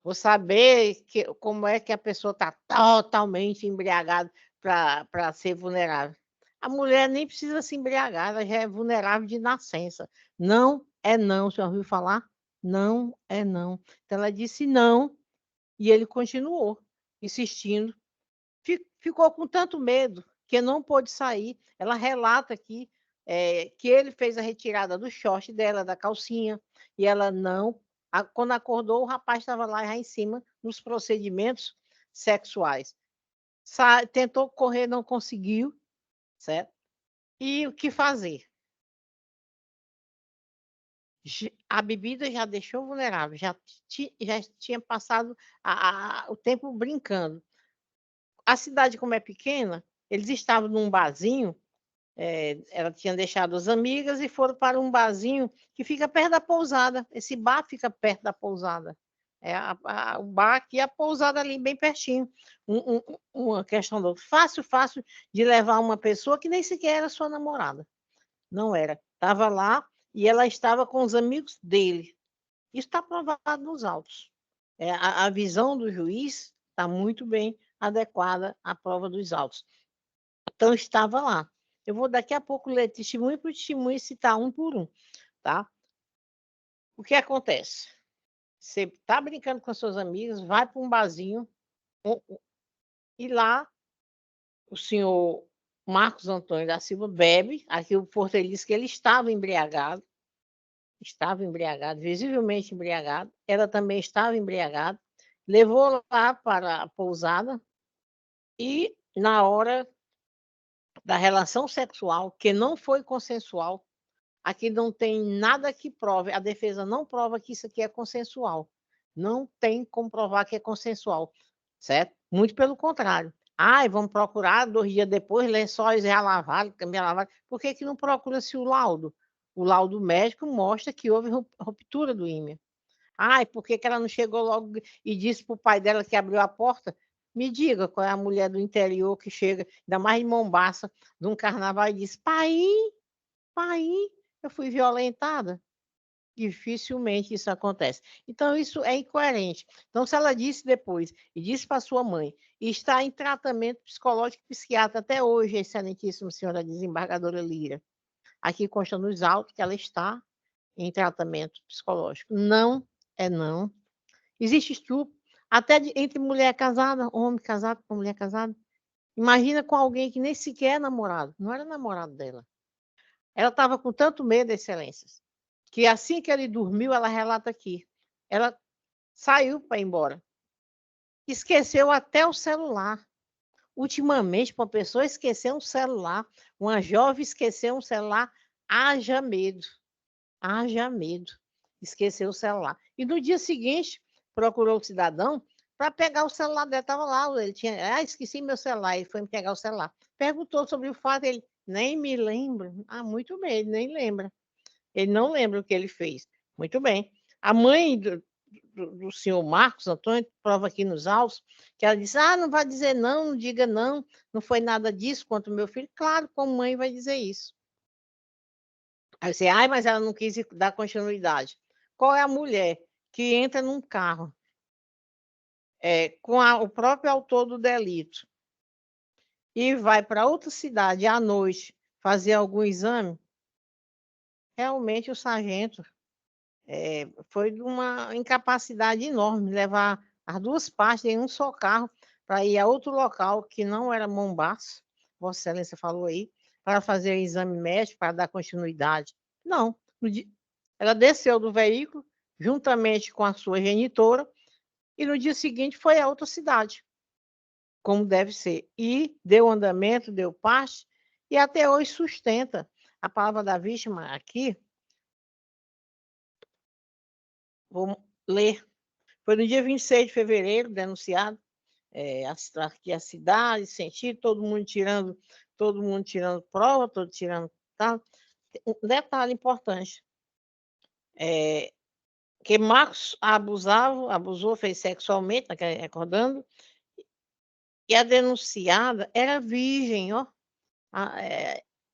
vou saber como é que a pessoa está totalmente embriagada para ser vulnerável. A mulher nem precisa se embriagar, ela já é vulnerável de nascença. Não é não, você ouviu falar? Não é não. Então ela disse não e ele continuou insistindo. Ficou com tanto medo que não pôde sair. Ela relata aqui que ele fez a retirada do short dela, da calcinha, e ela não. Quando acordou, o rapaz estava lá em cima nos procedimentos sexuais. Tentou correr, não conseguiu, certo? E o que fazer? A bebida já deixou vulnerável, já tinha passado o tempo brincando. A cidade, como é pequena, eles estavam num barzinho, ela tinha deixado as amigas e foram para um barzinho que fica perto da pousada. Esse bar fica perto da pousada. O bar aqui e a pousada ali, bem pertinho. Uma questão fácil de levar uma pessoa que nem sequer era sua namorada. Não era. Estava lá e ela estava com os amigos dele. Isso está provado nos autos. A visão do juiz está muito bem adequada à prova dos autos. Então, estava lá. Eu vou daqui a pouco ler testemunho por testemunho e citar um por um, tá? O que acontece? Você está brincando com seus amigos, vai para um barzinho e lá o senhor Marcos Antônio da Silva bebe. Aqui o porteiro disse que ele estava embriagado, visivelmente embriagado. Ela também estava embriagada. Levou lá para a pousada e, na hora da relação sexual, que não foi consensual, aqui não tem nada que prove, a defesa não prova que isso aqui é consensual. Não tem como provar que é consensual, certo? Muito pelo contrário. Vamos procurar 2 dias depois, lençóis já lavados, camisa lavada. Por que não procura-se o laudo? O laudo médico mostra que houve ruptura do ímã. Por que ela não chegou logo e disse para o pai dela que abriu a porta? Me diga qual é a mulher do interior que chega, ainda mais em Mombaça, de um carnaval e diz: pai, eu fui violentada. Dificilmente isso acontece. Então, isso é incoerente. Então, se ela disse depois, e disse para sua mãe, e está em tratamento psicológico e psiquiatra até hoje, excelentíssima senhora desembargadora Lira, aqui consta nos autos que ela está em tratamento psicológico. Não é não. Existe estupro, até entre mulher casada, homem casado com mulher casada. Imagina com alguém que nem sequer é namorado, não era namorado dela. Ela estava com tanto medo, excelências, que assim que ele dormiu, ela relata aqui, ela saiu para ir embora. Esqueceu até o celular. Ultimamente, para uma pessoa esquecer um celular, uma jovem esquecer um celular, haja medo. Haja medo. Esqueceu o celular. E no dia seguinte, procurou o cidadão para pegar o celular dele. Estava lá, ele tinha, esqueci meu celular, ele foi me pegar o celular. Perguntou sobre o fato, ele nem me lembra. Muito bem, ele nem lembra. Ele não lembra o que ele fez. Muito bem. A mãe do senhor Marcos Antônio prova aqui nos autos que ela disse: não vai dizer não diga não, não foi nada disso contra o meu filho. Claro, como mãe vai dizer isso. Aí você, mas ela não quis dar continuidade. Qual é a mulher que entra num carro com o próprio autor do delito e vai para outra cidade à noite fazer algum exame? Realmente o sargento Foi de uma incapacidade enorme levar as duas partes em um só carro para ir a outro local que não era Mombaça, Vossa Excelência falou aí, para fazer o exame médico, para dar continuidade. Não. Ela desceu do veículo, juntamente com a sua genitora, e no dia seguinte foi a outra cidade, como deve ser. E deu andamento, deu parte, e até hoje sustenta. A palavra da vítima aqui, vou ler. Foi no dia 26 de fevereiro, denunciado, aqui a cidade, sentido, todo mundo tirando prova, todo tirando tal. Um detalhe importante, que Marcos abusou, fez sexualmente, recordando, e a denunciada era virgem, ó,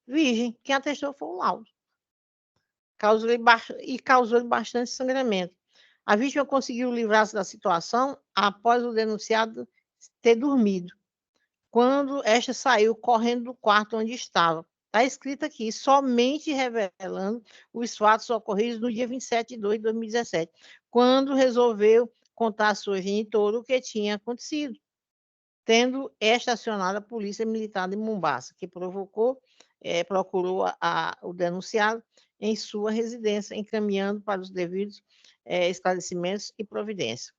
virgem, quem atestou foi o laudo. Causou-lhe bastante sangramento. A vítima conseguiu livrar-se da situação após o denunciado ter dormido, quando esta saiu correndo do quarto onde estava. Está escrito aqui, somente revelando os fatos ocorridos no dia 27 de 2 de 2017, quando resolveu contar à sua genitora o que tinha acontecido, tendo esta acionado a Polícia Militar de Mombaça, que procurou o denunciado em sua residência, encaminhando para os devidos esclarecimentos e providências.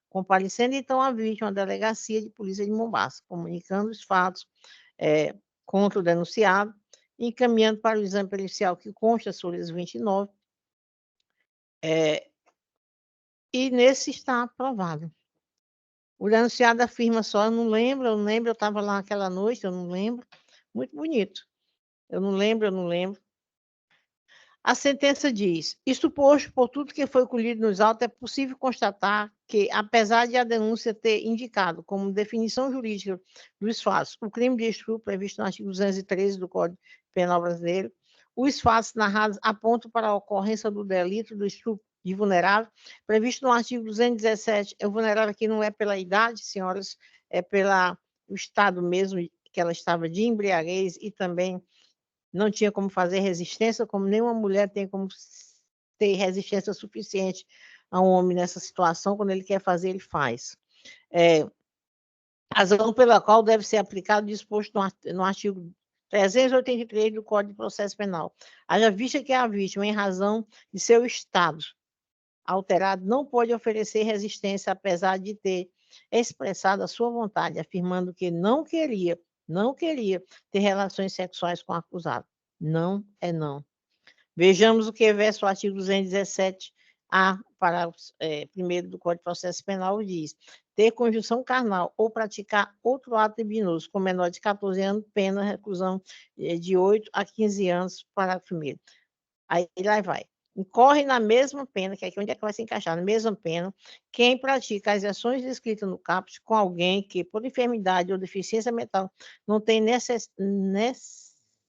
Comparecendo, então, a vítima à delegacia de polícia de Mombaça, comunicando os fatos contra o denunciado, encaminhando para o exame pericial que consta as folhas 29, e nesse está aprovado. O denunciado afirma só, eu não lembro, eu estava lá aquela noite, eu não lembro. Muito bonito. Eu não lembro. A sentença diz: isto posto, por tudo que foi colhido nos autos, é possível constatar que, apesar de a denúncia ter indicado como definição jurídica dos fatos o crime de estupro previsto no artigo 213 do Código Penal Brasileiro, os fatos narrados apontam para a ocorrência do delito do estupro de vulnerável, previsto no artigo 217. O vulnerável aqui não é pela idade, senhoras, é pelo estado mesmo que ela estava de embriaguez e também não tinha como fazer resistência, como nenhuma mulher tem como ter resistência suficiente a um homem nessa situação. Quando ele quer fazer, ele faz. Razão pela qual deve ser aplicado o disposto no artigo 383 do Código de Processo Penal. Haja vista que a vítima, em razão de seu estado alterado, não pode oferecer resistência, apesar de ter expressado a sua vontade, afirmando que não queria ter relações sexuais com o acusado. Não é não. Vejamos o que verso o artigo 217-A, parágrafo 1º do Código de Processo Penal diz: ter conjunção carnal ou praticar outro ato criminoso com menor de 14 anos, pena reclusão de 8 a 15 anos, parágrafo 1º. Aí lá vai. Incorre na mesma pena, que aqui onde é que vai se encaixar, na mesma pena, quem pratica as ações descritas no caput com alguém que, por enfermidade ou deficiência mental, não tem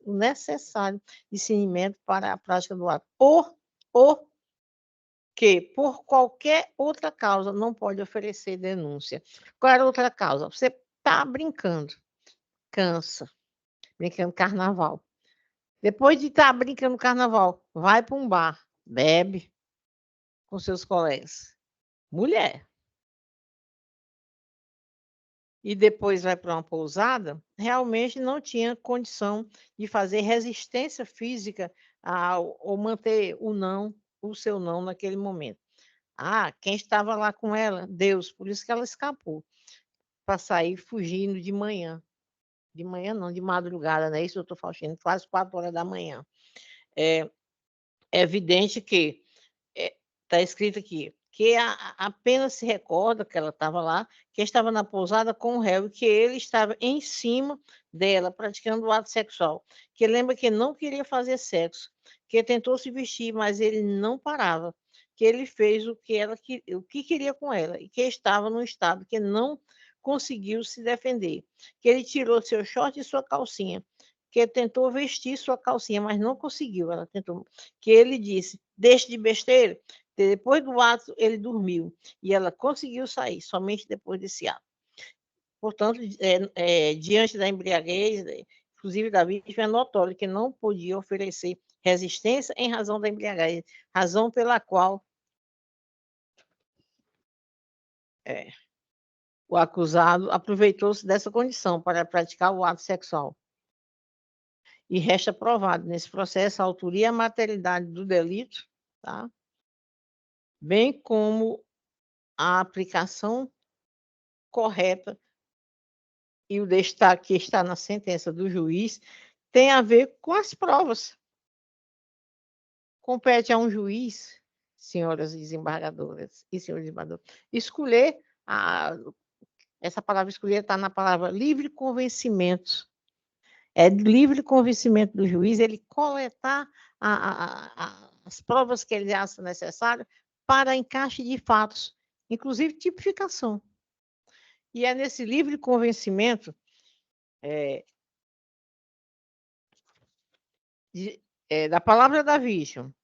necessário discernimento para a prática do ato, ou que, por qualquer outra causa, não pode oferecer denúncia. Qual era a outra causa? Você está brincando, cansa, brincando carnaval. Depois de estar brincando carnaval, vai para um bar, bebe com seus colegas. Mulher. E depois vai para uma pousada, realmente não tinha condição de fazer resistência física ou manter o seu não naquele momento. Quem estava lá com ela? Deus, por isso que ela escapou, para sair fugindo de manhã. De manhã não, de madrugada, né? Isso eu estou falando, quase 4 horas da manhã. É evidente que está escrito aqui, que apenas se recorda que ela estava lá, que estava na pousada com o réu, que ele estava em cima dela, praticando o ato sexual, que lembra que não queria fazer sexo, que tentou se vestir, mas ele não parava, que ele fez o que queria com ela, e que estava num estado que não conseguiu se defender, que ele tirou seu short e sua calcinha, que tentou vestir sua calcinha, mas não conseguiu, ela tentou, que ele disse: deixe de besteira. Depois do ato, ele dormiu, e ela conseguiu sair, somente depois desse ato. Portanto, diante da embriaguez, inclusive da vítima, é notório que não podia oferecer resistência em razão da embriaguez, razão pela qual o acusado aproveitou-se dessa condição para praticar o ato sexual. E resta provado nesse processo a autoria e a materialidade do delito, tá? Bem como a aplicação correta e o destaque que está na sentença do juiz tem a ver com as provas. Compete a um juiz, senhoras desembargadoras e senhores desembargadores, escolher, essa palavra escolher está na palavra livre convencimento. É livre convencimento do juiz ele coletar as provas que ele acha necessário para encaixe de fatos, inclusive tipificação. E é nesse livre convencimento da palavra da vítima,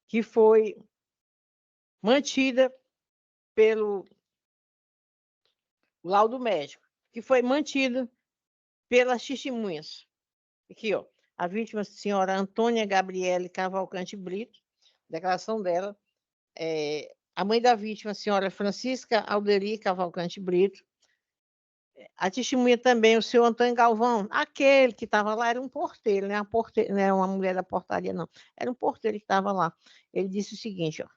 que foi mantida pelo laudo médico, que foi mantida pelas testemunhas. Aqui, ó, a vítima, a senhora Antônia Gabriele Cavalcante Brito, declaração dela, a mãe da vítima, a senhora Francisca Alderi Cavalcante Brito, a testemunha também, o senhor Antônio Galvão, aquele que estava lá, era um porteiro, né? Não é uma mulher da portaria, não. Era um porteiro que estava lá. Ele disse o seguinte, ó,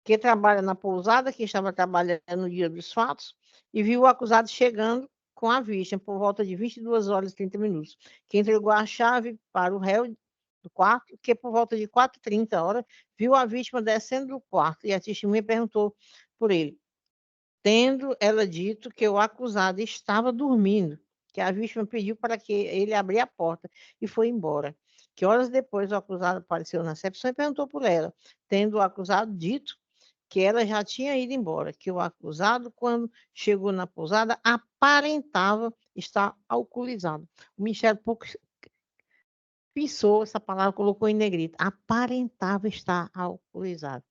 que trabalha na pousada, que estava trabalhando no dia dos fatos, e viu o acusado chegando com a vítima por volta de 22 horas e 30 minutos, que entregou a chave para o réu do quarto, que por volta de 4h30 viu a vítima descendo do quarto, e a testemunha perguntou por ele, tendo ela dito que o acusado estava dormindo, que a vítima pediu para que ele abrisse a porta e foi embora. Que horas depois o acusado apareceu na recepção e perguntou por ela, tendo o acusado dito que ela já tinha ido embora, que o acusado, quando chegou na pousada, aparentava estar alcoolizado. O Ministério Público pensou essa palavra, colocou em negrito, aparentava estar alcoolizado.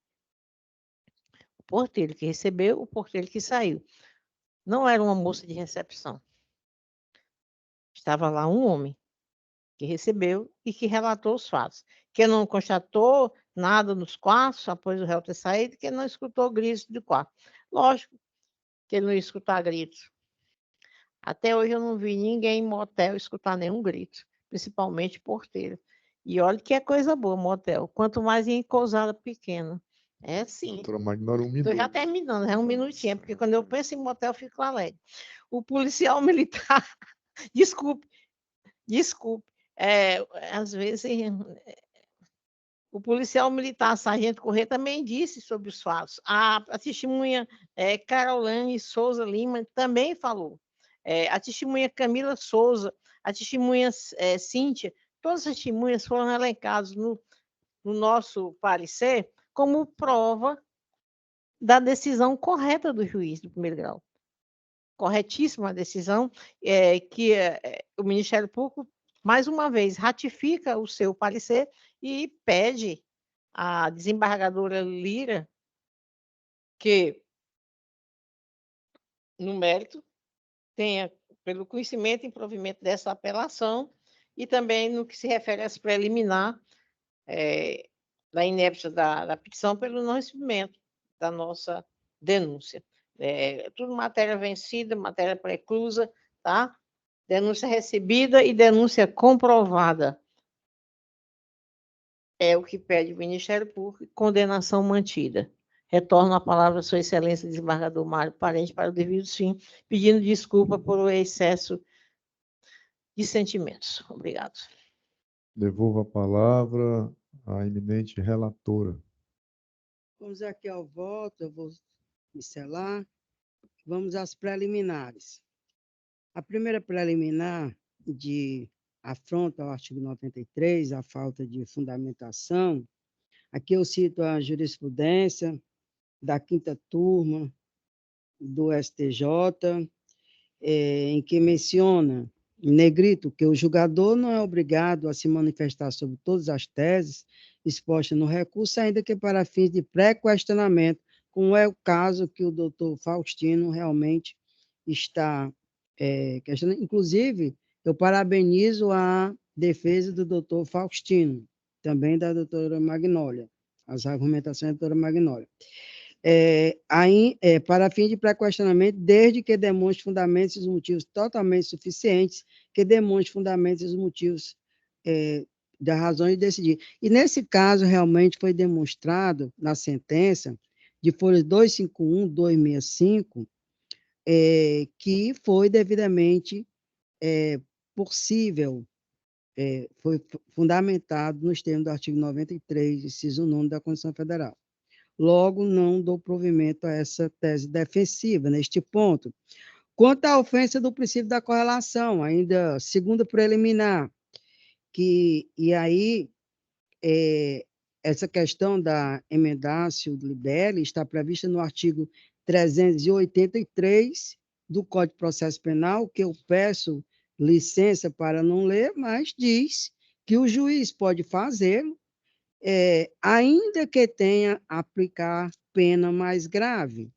O porteiro que recebeu, o porteiro que saiu. Não era uma moça de recepção. Estava lá um homem que recebeu e que relatou os fatos, que não constatou nada nos quartos, após o réu ter saído, que não escutou gritos de quarto. Lógico que ele não ia escutar gritos. Até hoje eu não vi ninguém em motel escutar nenhum grito, principalmente porteiro. E olha que é coisa boa motel, quanto mais em cousada pequena. É sim. Doutora Magnólia, Estou já terminando, é um minutinho, porque quando eu penso em motel eu fico alegre. O policial militar, desculpe, às vezes o policial militar, sargento Corrêa, também disse sobre os fatos. A testemunha Carolane Souza Lima também falou. A testemunha Camila Souza, a testemunha Cíntia, todas as testemunhas foram elencadas no nosso parecer como prova da decisão correta do juiz do primeiro grau. Corretíssima a decisão, que o Ministério Público, mais uma vez, ratifica o seu parecer e pede à desembargadora Lira que, no mérito, tenha, pelo conhecimento e provimento dessa apelação, e também no que se refere a preliminar da inépcia da petição pelo não recebimento da nossa denúncia. Tudo matéria vencida, matéria preclusa, tá? Denúncia recebida e denúncia comprovada. É o que pede o Ministério Público, condenação mantida. Retorno a palavra à Sua Excelência, desembargador Mário Parente, para o devido fim, pedindo desculpa por o excesso de sentimentos. Obrigado. Devolvo a palavra à eminente relatora. Vamos aqui ao voto, eu vou pincelar. Vamos às preliminares. A primeira preliminar de afronta ao artigo 93, a falta de fundamentação. Aqui eu cito a jurisprudência da 5ª turma do STJ, em que menciona, em negrito, que o julgador não é obrigado a se manifestar sobre todas as teses expostas no recurso, ainda que para fins de pré-questionamento, como é o caso que o doutor Faustino realmente está questionando. Inclusive, eu parabenizo a defesa do doutor Faustino, também da doutora Magnólia, as argumentações da doutora Magnólia. para fim de pré-questionamento, desde que demonstre fundamentos e os motivos totalmente suficientes, que demonstre fundamentos e os motivos da razão de decidir. E, nesse caso, realmente foi demonstrado, na sentença, de folhas 251, 265, que foi devidamente possível, foi fundamentado nos termos do artigo 93, inciso 9 da Constituição Federal. Logo, não dou provimento a essa tese defensiva neste ponto. Quanto à ofensa do princípio da correlação, ainda segunda preliminar, e aí essa questão da emendácio libelli está prevista no artigo 383 do Código de Processo Penal, que eu peço licença para não ler, mas diz que o juiz pode fazê-lo, ainda que tenha a aplicar pena mais grave.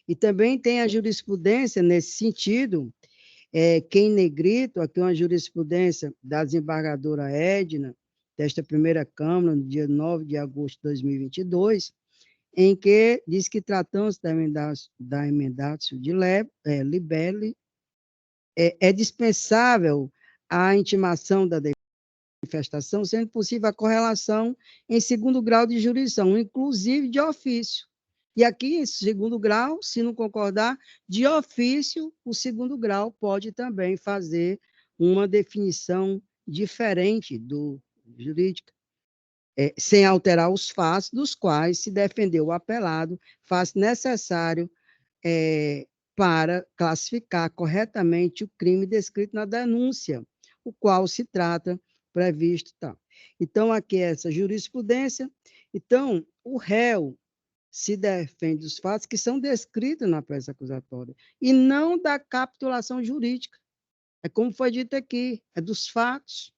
E também tem a jurisprudência nesse sentido, que em negrito, aqui uma jurisprudência da desembargadora Edna, desta primeira Câmara, no dia 9 de agosto de 2022, em que diz que, tratando-se da emendatio de libelli, é dispensável a intimação da manifestação, sendo possível a correlação em segundo grau de jurisdição, inclusive de ofício. E aqui, em segundo grau, se não concordar, de ofício, o segundo grau pode também fazer uma definição diferente do jurídica, sem alterar os fatos dos quais se defendeu o apelado, faz necessário para classificar corretamente o crime descrito na denúncia, o qual se trata previsto tal. Então, aqui é essa jurisprudência. Então, o réu se defende dos fatos que são descritos na peça acusatória, e não da capitulação jurídica. É como foi dito aqui, é dos fatos,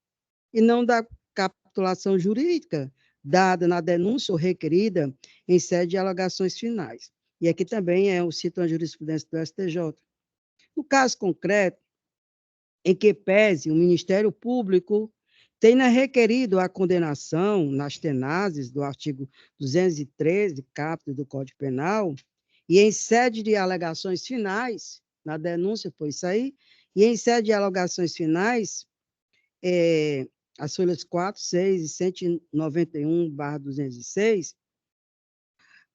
e não da capitulação jurídica dada na denúncia ou requerida em sede de alegações finais. E aqui também eu cito a jurisprudência do STJ. No caso concreto, em que pese o Ministério Público tenha requerido a condenação nas tenases do artigo 213, caput do Código Penal, e em sede de alegações finais, na denúncia foi isso aí, e em sede de alegações finais, as folhas 4, 6 e 191/206,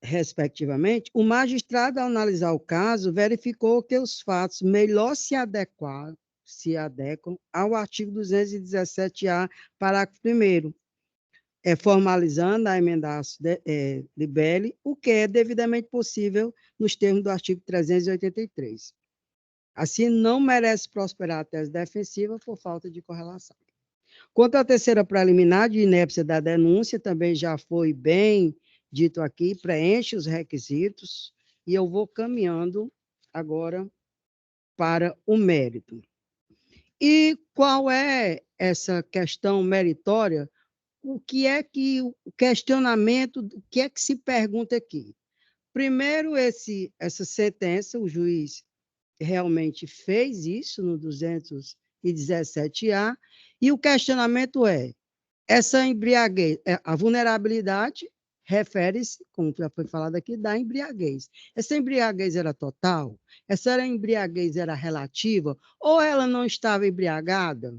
respectivamente, o magistrado, ao analisar o caso, verificou que os fatos melhor se adequam ao artigo 217-A, parágrafo 1º, formalizando a emendatio libelli, o que é devidamente possível nos termos do artigo 383. Assim, não merece prosperar a tese defensiva por falta de correlação. Quanto à terceira preliminar de inépcia da denúncia, também já foi bem dito aqui, preenche os requisitos, e eu vou caminhando agora para o mérito. E qual é essa questão meritória? O que é que o questionamento, o que é que se pergunta aqui? Primeiro, essa sentença, o juiz realmente fez isso no 217-A, e o questionamento essa embriaguez, a vulnerabilidade refere-se, como já foi falado aqui, da embriaguez. Essa embriaguez era total? Essa embriaguez era relativa? Ou ela não estava embriagada?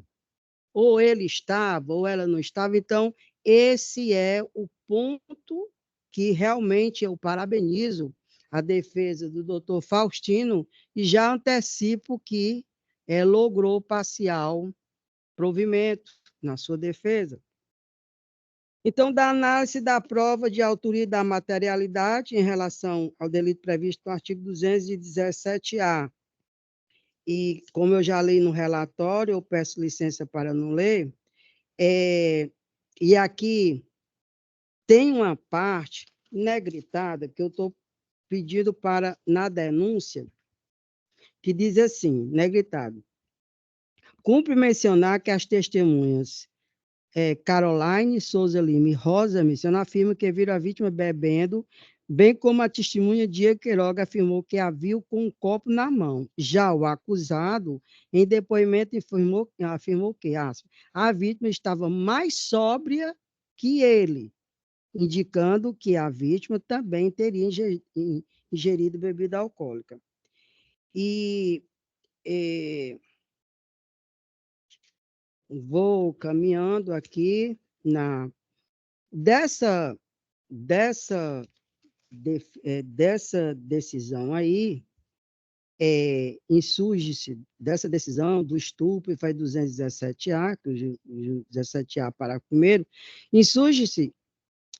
Ou ele estava, ou ela não estava? Então, esse é o ponto que realmente eu parabenizo a defesa do doutor Faustino, e já antecipo que logrou parcial provimento na sua defesa. Então, da análise da prova de autoria e da materialidade em relação ao delito previsto no artigo 217-A, e como eu já li no relatório, eu peço licença para não ler, e aqui tem uma parte negritada que eu estou pedindo para, na denúncia, que diz assim, negritado: cumpre mencionar que as testemunhas Caroline Souza Lima e Rosa Missiona afirmam que viram a vítima bebendo, bem como a testemunha Diego Queiroga afirmou que a viu com um copo na mão. Já o acusado, em depoimento, afirmou que a vítima estava mais sóbria que ele. indicando que a vítima também teria ingerido bebida alcoólica. E vou caminhando aqui dessa decisão aí, insurge-se dessa decisão do estupro, faz 217A, que o 17A, parágrafo 1º, insurge-se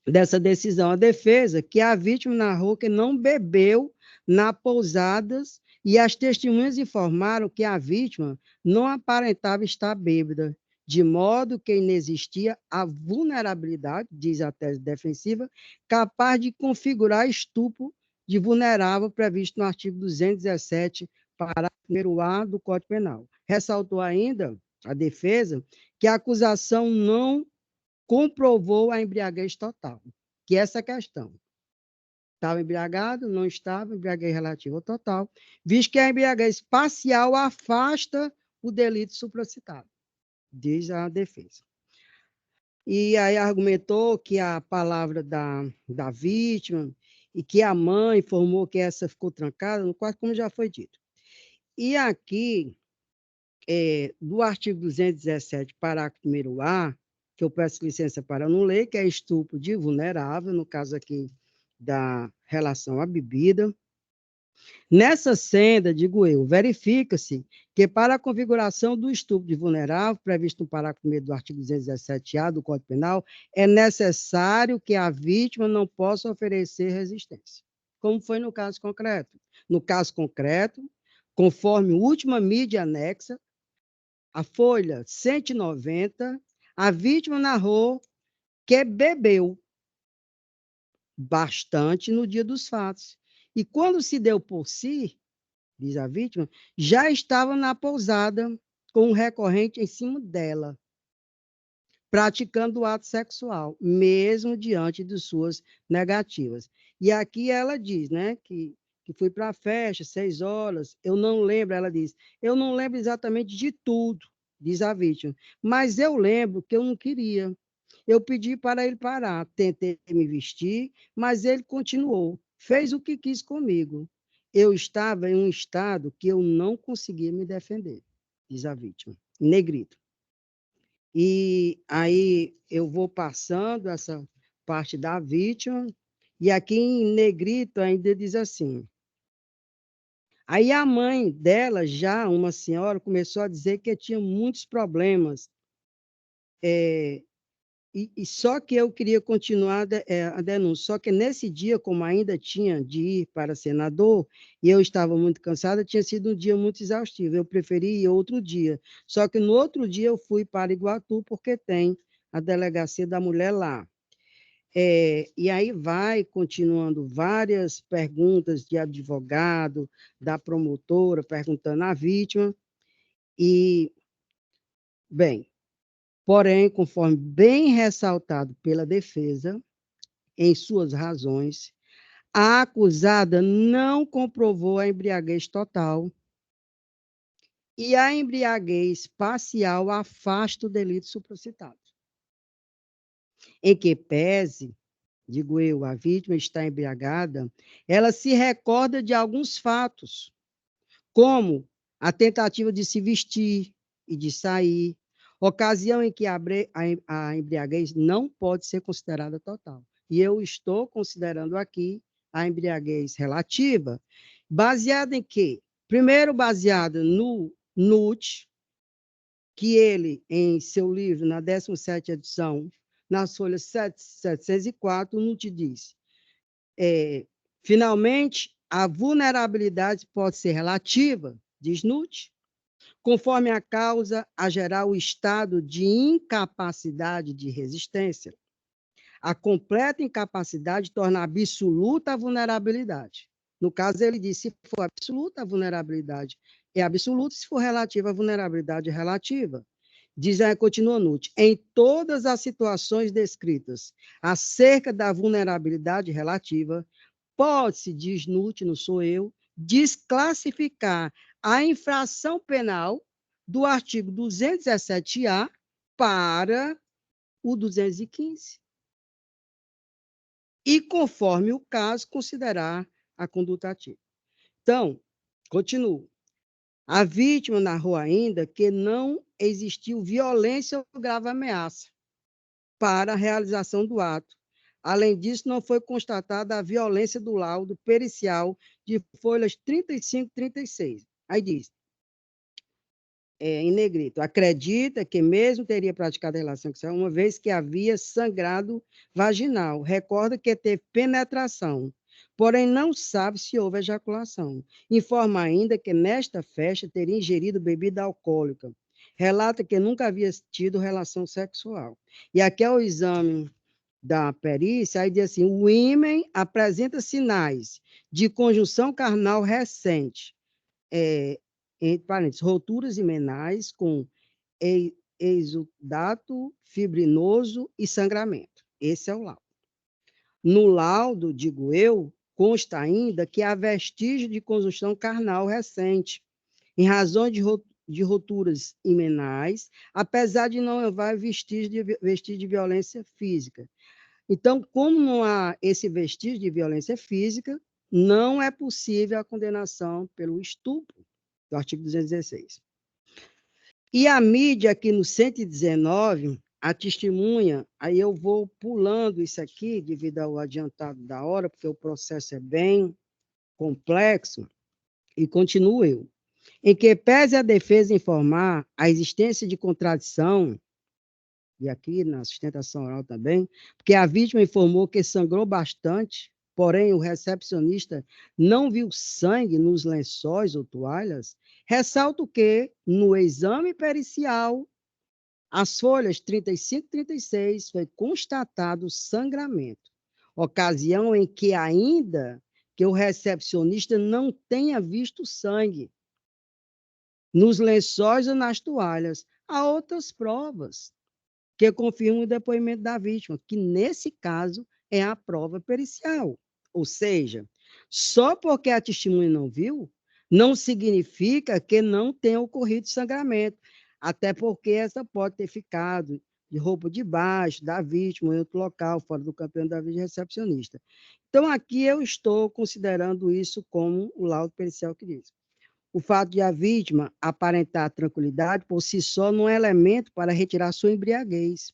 dessa decisão a defesa que a vítima narrou que não bebeu na pousadas e as testemunhas informaram que a vítima não aparentava estar bêbada, de modo que inexistia a vulnerabilidade, diz a tese defensiva, capaz de configurar estupro de vulnerável previsto no artigo 217, parágrafo 1º-A do Código Penal. Ressaltou ainda a defesa que a acusação não comprovou a embriaguez total, que é essa questão. Estava embriagado, não estava, embriaguez relativa ou total, visto que a embriaguez parcial afasta o delito supracitado, diz a defesa. E aí argumentou que a palavra da vítima e que a mãe informou que essa ficou trancada no quarto, como já foi dito. E aqui, do artigo 217, parágrafo 1º-A, que eu peço licença para não ler, que é estupro de vulnerável, no caso aqui da relação à bebida. Nessa senda, digo eu, verifica-se que para a configuração do estupro de vulnerável, previsto no parágrafo 1º do artigo 217-A do Código Penal, é necessário que a vítima não possa oferecer resistência, como foi no caso concreto. No caso concreto, conforme a última mídia anexa, a folha 190, a vítima narrou que bebeu bastante no dia dos fatos. E quando se deu por si, diz a vítima, já estava na pousada com um recorrente em cima dela, praticando o ato sexual, mesmo diante de suas negativas. E aqui ela diz, né, que fui para a festa, 6 horas, eu não lembro, ela diz, eu não lembro exatamente de tudo, diz a vítima, mas eu lembro que eu não queria. Eu pedi para ele parar, tentei me vestir, mas ele continuou, fez o que quis comigo. Eu estava em um estado que eu não conseguia me defender, diz a vítima, em negrito. E aí eu vou passando essa parte da vítima, e aqui em negrito ainda diz assim. Aí a mãe dela, já uma senhora, começou a dizer que tinha muitos problemas, e só que eu queria continuar a denúncia. Só que nesse dia, como ainda tinha de ir para senador, e eu estava muito cansada, tinha sido um dia muito exaustivo. Eu preferi ir outro dia. Só que no outro dia eu fui para Iguatu, porque tem a delegacia da mulher lá. E aí vai continuando várias perguntas de advogado, da promotora, perguntando à vítima. E, bem, porém, conforme bem ressaltado pela defesa, em suas razões, a acusada não comprovou a embriaguez total e a embriaguez parcial afasta o delito supracitado. Em que pese, digo eu, a vítima está embriagada, ela se recorda de alguns fatos, como a tentativa de se vestir e de sair, ocasião em que a embriaguez não pode ser considerada total. E eu estou considerando aqui a embriaguez relativa, baseada em quê? Primeiro, baseada no NUT, que ele, em seu livro, na 17ª edição, nas folhas 704, o NUT diz, finalmente, a vulnerabilidade pode ser relativa, diz NUT, conforme a causa a gerar o estado de incapacidade de resistência. A completa incapacidade torna absoluta a vulnerabilidade. No caso, ele diz, se for absoluta, a vulnerabilidade é absoluta, se for relativa, a vulnerabilidade é relativa. Diz, continua NUT, em todas as situações descritas acerca da vulnerabilidade relativa, pode-se, diz NUT, não sou eu, desclassificar a infração penal do artigo 217-A para o 215. e, conforme o caso, considerar a conduta ativa. Então, continuo. A vítima narrou ainda que não existiu violência ou grave ameaça para a realização do ato. Além disso, não foi constatada a violência do laudo pericial de folhas 35 e 36. Aí diz, em negrito, acredita que mesmo teria praticado a relação sexual uma vez que havia sangrado vaginal. Recorda que teve penetração, porém não sabe se houve ejaculação. Informa ainda que nesta festa teria ingerido bebida alcoólica. Relata que nunca havia tido relação sexual. E aqui é o exame da perícia, aí diz assim, o ímen apresenta sinais de conjunção carnal recente, entre parênteses, roturas imenais com exudato fibrinoso e sangramento. Esse é o laudo. No laudo, digo eu, consta ainda que há vestígio de conjunção carnal recente, em razão de roturas imenais, apesar de não haver vestígio de violência física. Então, como não há esse vestígio de violência física, não é possível a condenação pelo estupro, do artigo 216. E a mídia, aqui no 119, a testemunha, aí eu vou pulando isso aqui, devido ao adiantado da hora, porque o processo é bem complexo, e continuo eu. Em que pese a defesa informar a existência de contradição, e aqui na sustentação oral também, porque a vítima informou que sangrou bastante, porém o recepcionista não viu sangue nos lençóis ou toalhas, ressalto que, no exame pericial, as folhas 35 e 36 foi constatado sangramento, ocasião em que ainda que o recepcionista não tenha visto sangue nos lençóis ou nas toalhas, há outras provas que confirmam o depoimento da vítima, que nesse caso é a prova pericial. Ou seja, só porque a testemunha não viu, não significa que não tenha ocorrido sangramento, até porque essa pode ter ficado de roupa de baixo da vítima, em outro local, fora do campeão da vítima recepcionista. Então, aqui eu estou considerando isso como o laudo pericial que diz. O fato de a vítima aparentar tranquilidade por si só não é elemento para retirar sua embriaguez,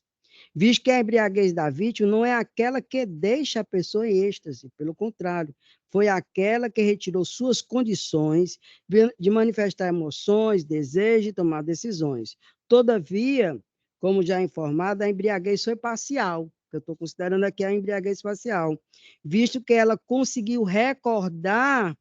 visto que a embriaguez da vítima não é aquela que deixa a pessoa em êxtase, pelo contrário, foi aquela que retirou suas condições de manifestar emoções, desejos e tomar decisões. Todavia, como já informado, a embriaguez foi parcial, eu estou considerando aqui a embriaguez parcial, visto que ela conseguiu recordar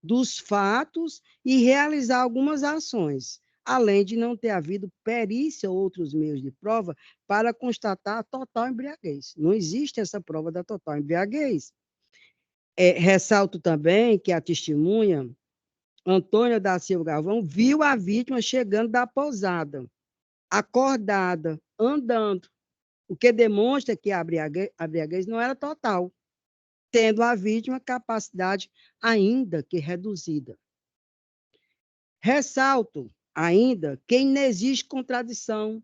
dos fatos e realizar algumas ações, além de não ter havido perícia ou outros meios de prova para constatar a total embriaguez. Não existe essa prova da total embriaguez. Ressalto também que a testemunha, Antônia da Silva Galvão, viu a vítima chegando da pousada, acordada, andando, o que demonstra que a embriaguez não era total, tendo a vítima capacidade ainda que reduzida. Ressalto ainda que não existe contradição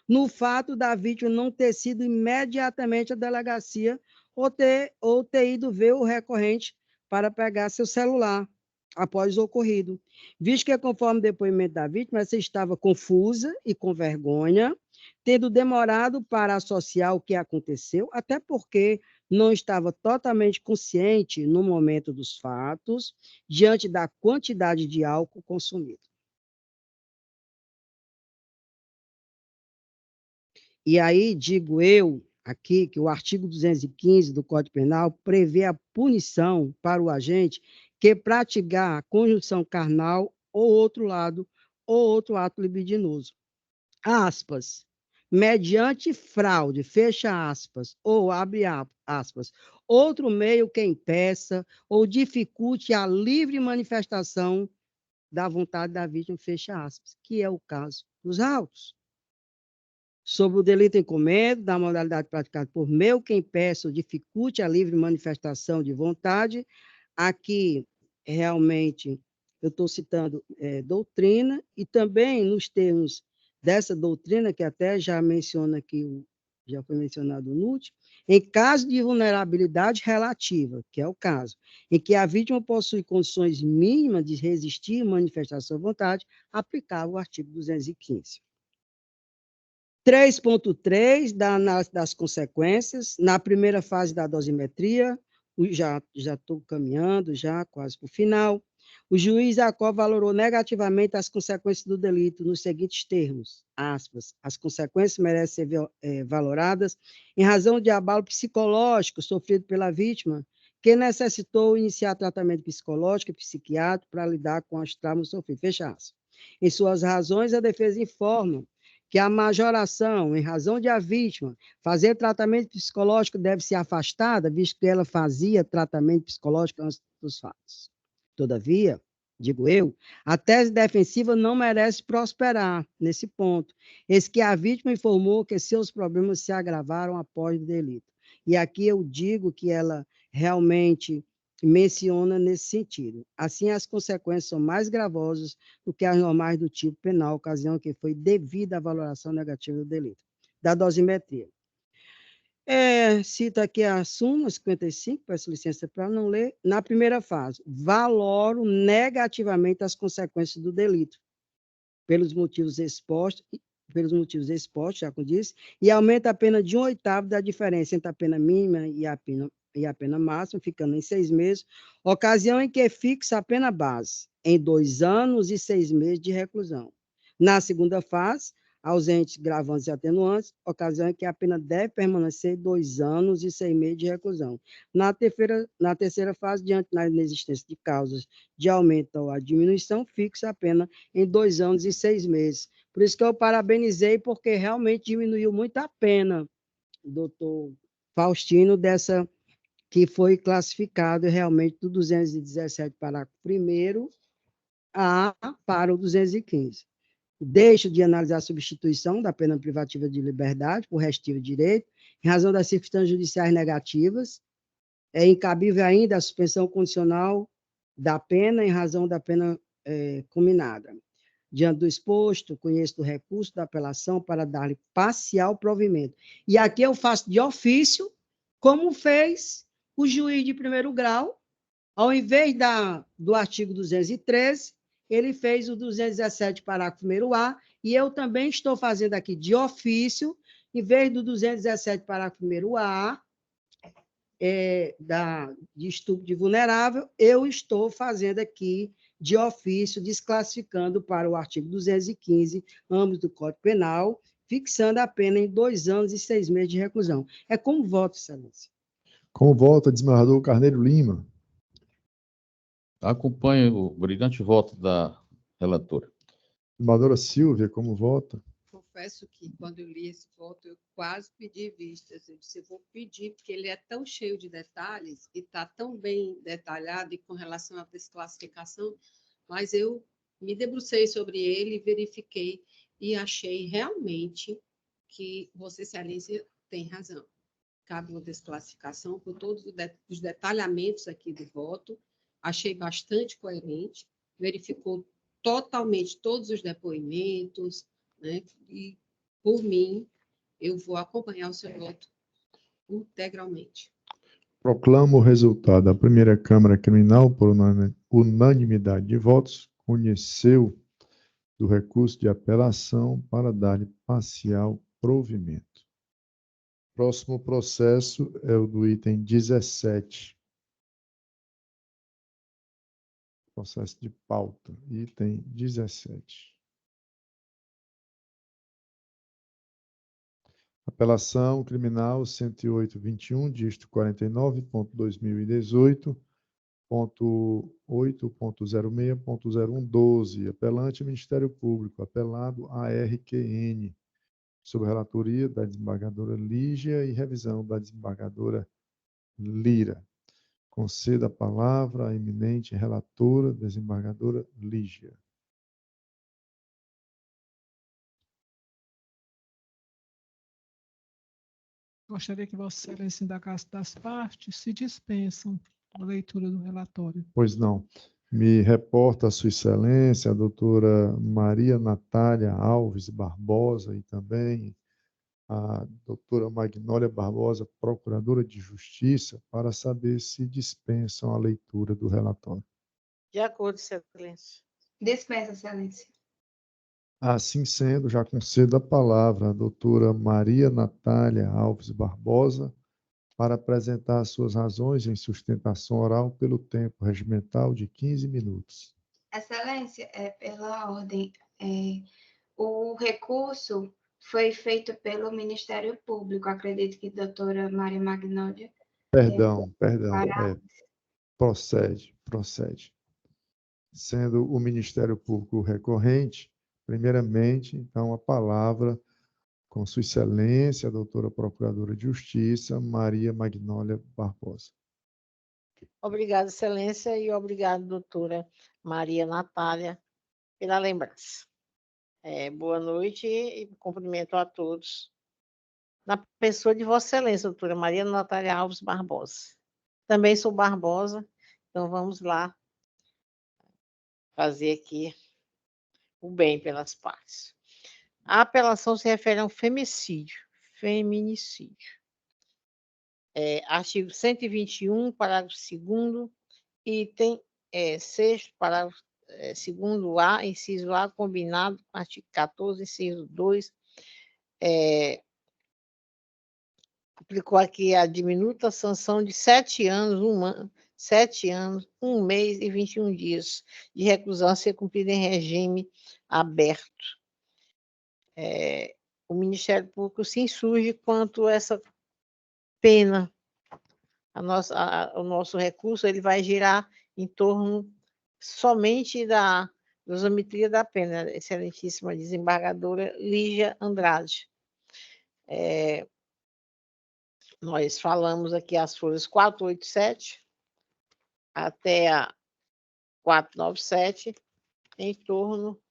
no fato da vítima não ter sido imediatamente à delegacia ou ter ido ver o recorrente para pegar seu celular após o ocorrido, visto que, conforme o depoimento da vítima, ela estava confusa e com vergonha, tendo demorado para associar o que aconteceu, até porque não estava totalmente consciente no momento dos fatos, diante da quantidade de álcool consumido. E aí, digo eu aqui que o artigo 215 do Código Penal prevê a punição para o agente que praticar a conjunção carnal ou outro ato libidinoso. Aspas. Mediante fraude, fecha aspas, ou abre aspas, outro meio que impeça ou dificulte a livre manifestação da vontade da vítima, fecha aspas, que é o caso dos autos. Sobre o delito em comendo, da modalidade praticada por meio que impeça ou dificulte a livre manifestação de vontade, aqui realmente eu estou citando doutrina, e também nos termos dessa doutrina, que até já menciona aqui já foi mencionado o NUT, em caso de vulnerabilidade relativa, que é o caso, em que a vítima possui condições mínimas de resistir e manifestar sua vontade, aplicava o artigo 215. 3.3, da análise das consequências, na primeira fase da dosimetria, já estou caminhando, já quase para o final, o juiz Jacó valorou negativamente as consequências do delito nos seguintes termos, aspas, as consequências merecem ser valoradas em razão de abalo psicológico sofrido pela vítima, que necessitou iniciar tratamento psicológico e psiquiátrico para lidar com os traumas sofridos, fecha aspas. Em suas razões, a defesa informa que a majoração, em razão de a vítima fazer tratamento psicológico, deve ser afastada, visto que ela fazia tratamento psicológico antes dos fatos. Todavia, digo eu, a tese defensiva não merece prosperar nesse ponto, eis que a vítima informou que seus problemas se agravaram após o delito. E aqui eu digo que ela realmente menciona nesse sentido. Assim, as consequências são mais gravosas do que as normais do tipo penal, ocasião que foi devida à valoração negativa do delito. Da dosimetria. Cita aqui a súmula 55, peço licença para não ler. Na primeira fase, valoro negativamente as consequências do delito, pelos motivos expostos, já como disse, e aumenta a pena de 1/8 da diferença entre a pena mínima e a pena máxima, ficando em 6 meses, ocasião em que fixa a pena base, em 2 anos e 6 meses de reclusão. Na segunda fase, ausentes, gravantes e atenuantes, ocasião em que a pena deve permanecer 2 anos e 6 meses de reclusão. Na terceira fase, diante da inexistência de causas de aumento ou a diminuição, fixa a pena em 2 anos e 6 meses. Por isso que eu parabenizei, porque realmente diminuiu muito a pena, doutor Faustino, dessa que foi classificado realmente do 217, parágrafo 1º, para o 215. Deixo de analisar a substituição da pena privativa de liberdade por restivo de direito, em razão das circunstâncias judiciais negativas. É incabível ainda a suspensão condicional da pena em razão da pena combinada. Diante do exposto, conheço do recurso da apelação para dar-lhe parcial provimento. E aqui eu faço de ofício, como fez o juiz de primeiro grau, ao invés do artigo 213, ele fez o 217, parágrafo 1º-A, e eu também estou fazendo aqui de ofício, em vez do 217, parágrafo 1º-A, de estupro de vulnerável, eu estou fazendo aqui de ofício, desclassificando para o artigo 215, ambos do Código Penal, fixando a pena em 2 anos e 6 meses de reclusão. É como voto, Excelência. Como vota, desembargador Carneiro Lima. Acompanho o brilhante voto da relatora. Desembargadora Silvia, como vota? Confesso que, quando eu li esse voto, eu quase pedi vistas. Eu disse, eu vou pedir, porque ele é tão cheio de detalhes e está tão bem detalhado e com relação à desclassificação, mas eu me debrucei sobre ele, verifiquei e achei realmente que Vossa Excelência tem razão. Cabe uma desclassificação por todos os detalhamentos aqui do voto. Achei bastante coerente, verificou totalmente todos os depoimentos, né? E, por mim, eu vou acompanhar o seu voto integralmente. Proclamo o resultado. Da primeira Câmara Criminal, por unanimidade de votos, conheceu do recurso de apelação para dar-lhe parcial provimento. Próximo processo é o do item 17. Processo de pauta, item 17. Apelação criminal 108.21, dígito 49.2018.8.06.0112. Apelante Ministério Público, apelado ARQN, sob relatoria da desembargadora Lígia e revisão da desembargadora Lira. Conceda a palavra à eminente relatora, desembargadora Lígia. Gostaria que Vossa Excelência indagasse das partes se dispensam a leitura do relatório. Pois não. Me reporta a Sua Excelência, a doutora Maria Natália Alves Barbosa, e também a doutora Magnólia Barbosa, procuradora de Justiça, para saber se dispensam a leitura do relatório. De acordo, Excelência. Dispensa, Excelência. Assim sendo, já concedo a palavra à doutora Maria Natália Alves Barbosa para apresentar as suas razões em sustentação oral pelo tempo regimental de 15 minutos. Excelência, pela ordem, o recurso foi feito pelo Ministério Público. Acredito que a doutora Maria Magnólia... Perdão, procede. Sendo o Ministério Público recorrente, primeiramente, então, a palavra com Sua Excelência, a doutora Procuradora de Justiça, Maria Magnólia Barbosa. Obrigada, Excelência, e obrigado, doutora Maria Natália, pela lembrança. Boa noite e cumprimento a todos. Na pessoa de Vossa Excelência, doutora Maria Natália Alves Barbosa. Também sou Barbosa, então vamos lá fazer aqui o bem pelas partes. A apelação se refere a um feminicídio. Artigo 121, parágrafo 2º, item 6º, parágrafo 2º A, inciso A, combinado com artigo 14, inciso 2, aplicou aqui a diminuta sanção de 7 anos, 1 mês e 21 dias de reclusão a ser cumprida em regime aberto. O Ministério Público se insurge quanto a essa pena. O nosso recurso ele vai girar em torno somente da dosimetria da pena, excelentíssima desembargadora Lígia Andrade. Nós falamos aqui as folhas 487 até a 497, em torno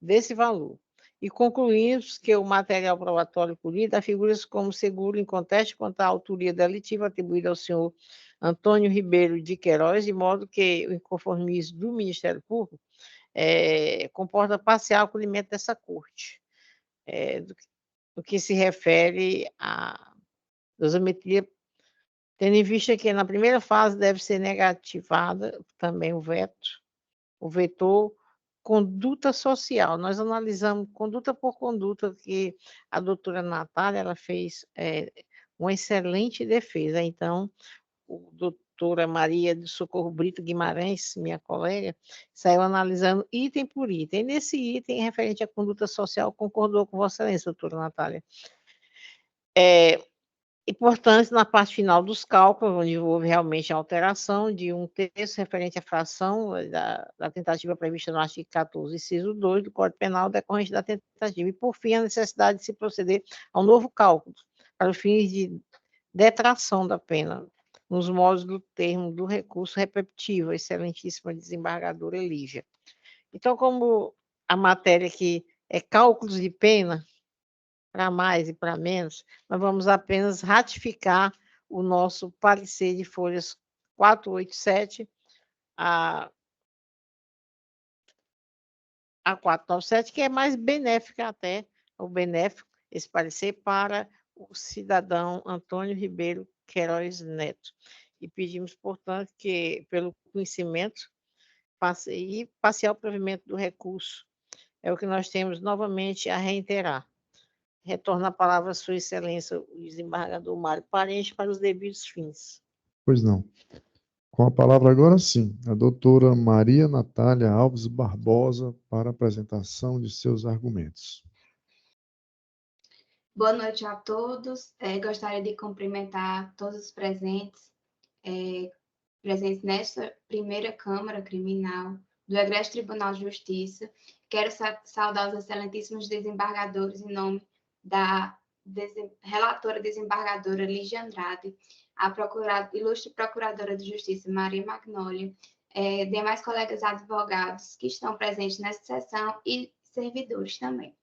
desse valor. E concluímos que o material probatório colhido afigura-se como seguro em conteste quanto à autoria delitiva atribuída ao senhor Antônio Ribeiro de Queiroz, de modo que o inconformismo do Ministério Público comporta parcial acolhimento dessa corte, do que se refere à dosimetria, tendo em vista que na primeira fase deve ser negativada também o vetor conduta social. Nós analisamos conduta por conduta, que a doutora Natália ela fez uma excelente defesa. Então, a doutora Maria do Socorro Brito Guimarães, minha colega, saiu analisando item por item. E nesse item, referente à conduta social, concordou com Vossa Excelência, doutora Natália. E, portanto, na parte final dos cálculos, onde houve realmente a alteração de um terço referente à fração da tentativa prevista no artigo 14, inciso 2 do Código Penal, decorrente da tentativa. E, por fim, a necessidade de se proceder ao novo cálculo, para os fins de detração da pena, nos modos do termo do recurso repetitivo, excelentíssima desembargadora Lígia. Então, como a matéria aqui é cálculos de pena, para mais e para menos, nós vamos apenas ratificar o nosso parecer de folhas 487 a 497, que é mais benéfica até, o benéfico, esse parecer, para o cidadão Antônio Ribeiro Queiroz Neto. E pedimos, portanto, que, pelo conhecimento e parcial provimento do recurso, é o que nós temos novamente a reiterar. Retorno a palavra à Sua Excelência, o desembargador Mário Parente, para os devidos fins. Pois não. Com a palavra agora sim, a doutora Maria Natália Alves Barbosa para a apresentação de seus argumentos. Boa noite a todos. Gostaria de cumprimentar todos os presentes nesta primeira Câmara Criminal do Egresso Tribunal de Justiça. Quero saudar os excelentíssimos desembargadores em nome da relatora desembargadora Lígia Andrade, a ilustre procuradora de Justiça Maria Magnólia, demais colegas advogados que estão presentes nesta sessão e servidores também.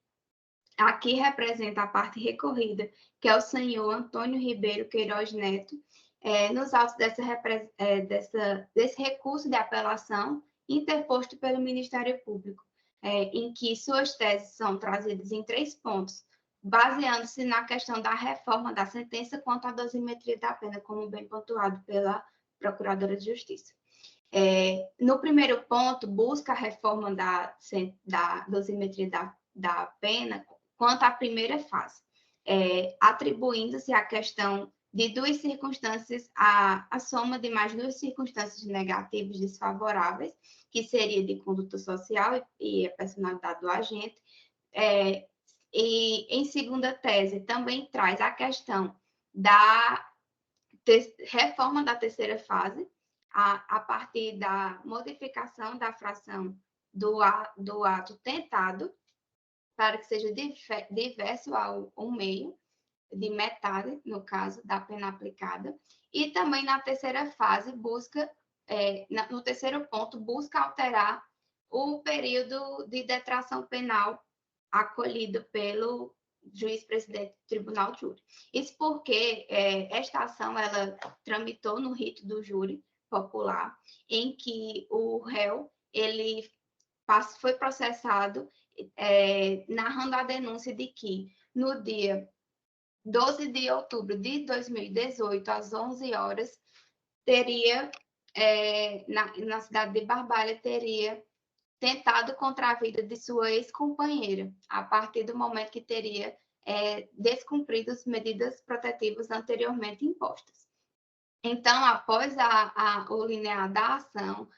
Aqui representa a parte recorrida, que é o senhor Antônio Ribeiro Queiroz Neto, nos autos desse recurso de apelação interposto pelo Ministério Público, em que suas teses são trazidas em 3 pontos. baseando-se na questão da reforma da sentença quanto à dosimetria da pena, como bem pontuado pela Procuradora de Justiça. No primeiro ponto, busca a reforma da dosimetria da pena quanto à primeira fase, atribuindo-se a questão de duas circunstâncias, a soma de mais duas circunstâncias negativas desfavoráveis, que seria de conduta social e a personalidade do agente. E em segunda tese, também traz a questão da reforma da terceira fase, a partir da modificação da fração do ato tentado, para que seja diverso ao meio, de metade, no caso, da pena aplicada. E também na terceira fase, no terceiro ponto, busca alterar o período de detração penal acolhido pelo juiz-presidente do Tribunal de Júri. Isso porque esta ação ela tramitou no rito do júri popular, em que o réu ele foi processado narrando a denúncia de que no dia 12 de outubro de 2018, às 11 horas, teria, na cidade de Barbalha, teria tentado contra a vida de sua ex-companheira, a partir do momento que teria descumprido as medidas protetivas anteriormente impostas. Então, após o linear da ação,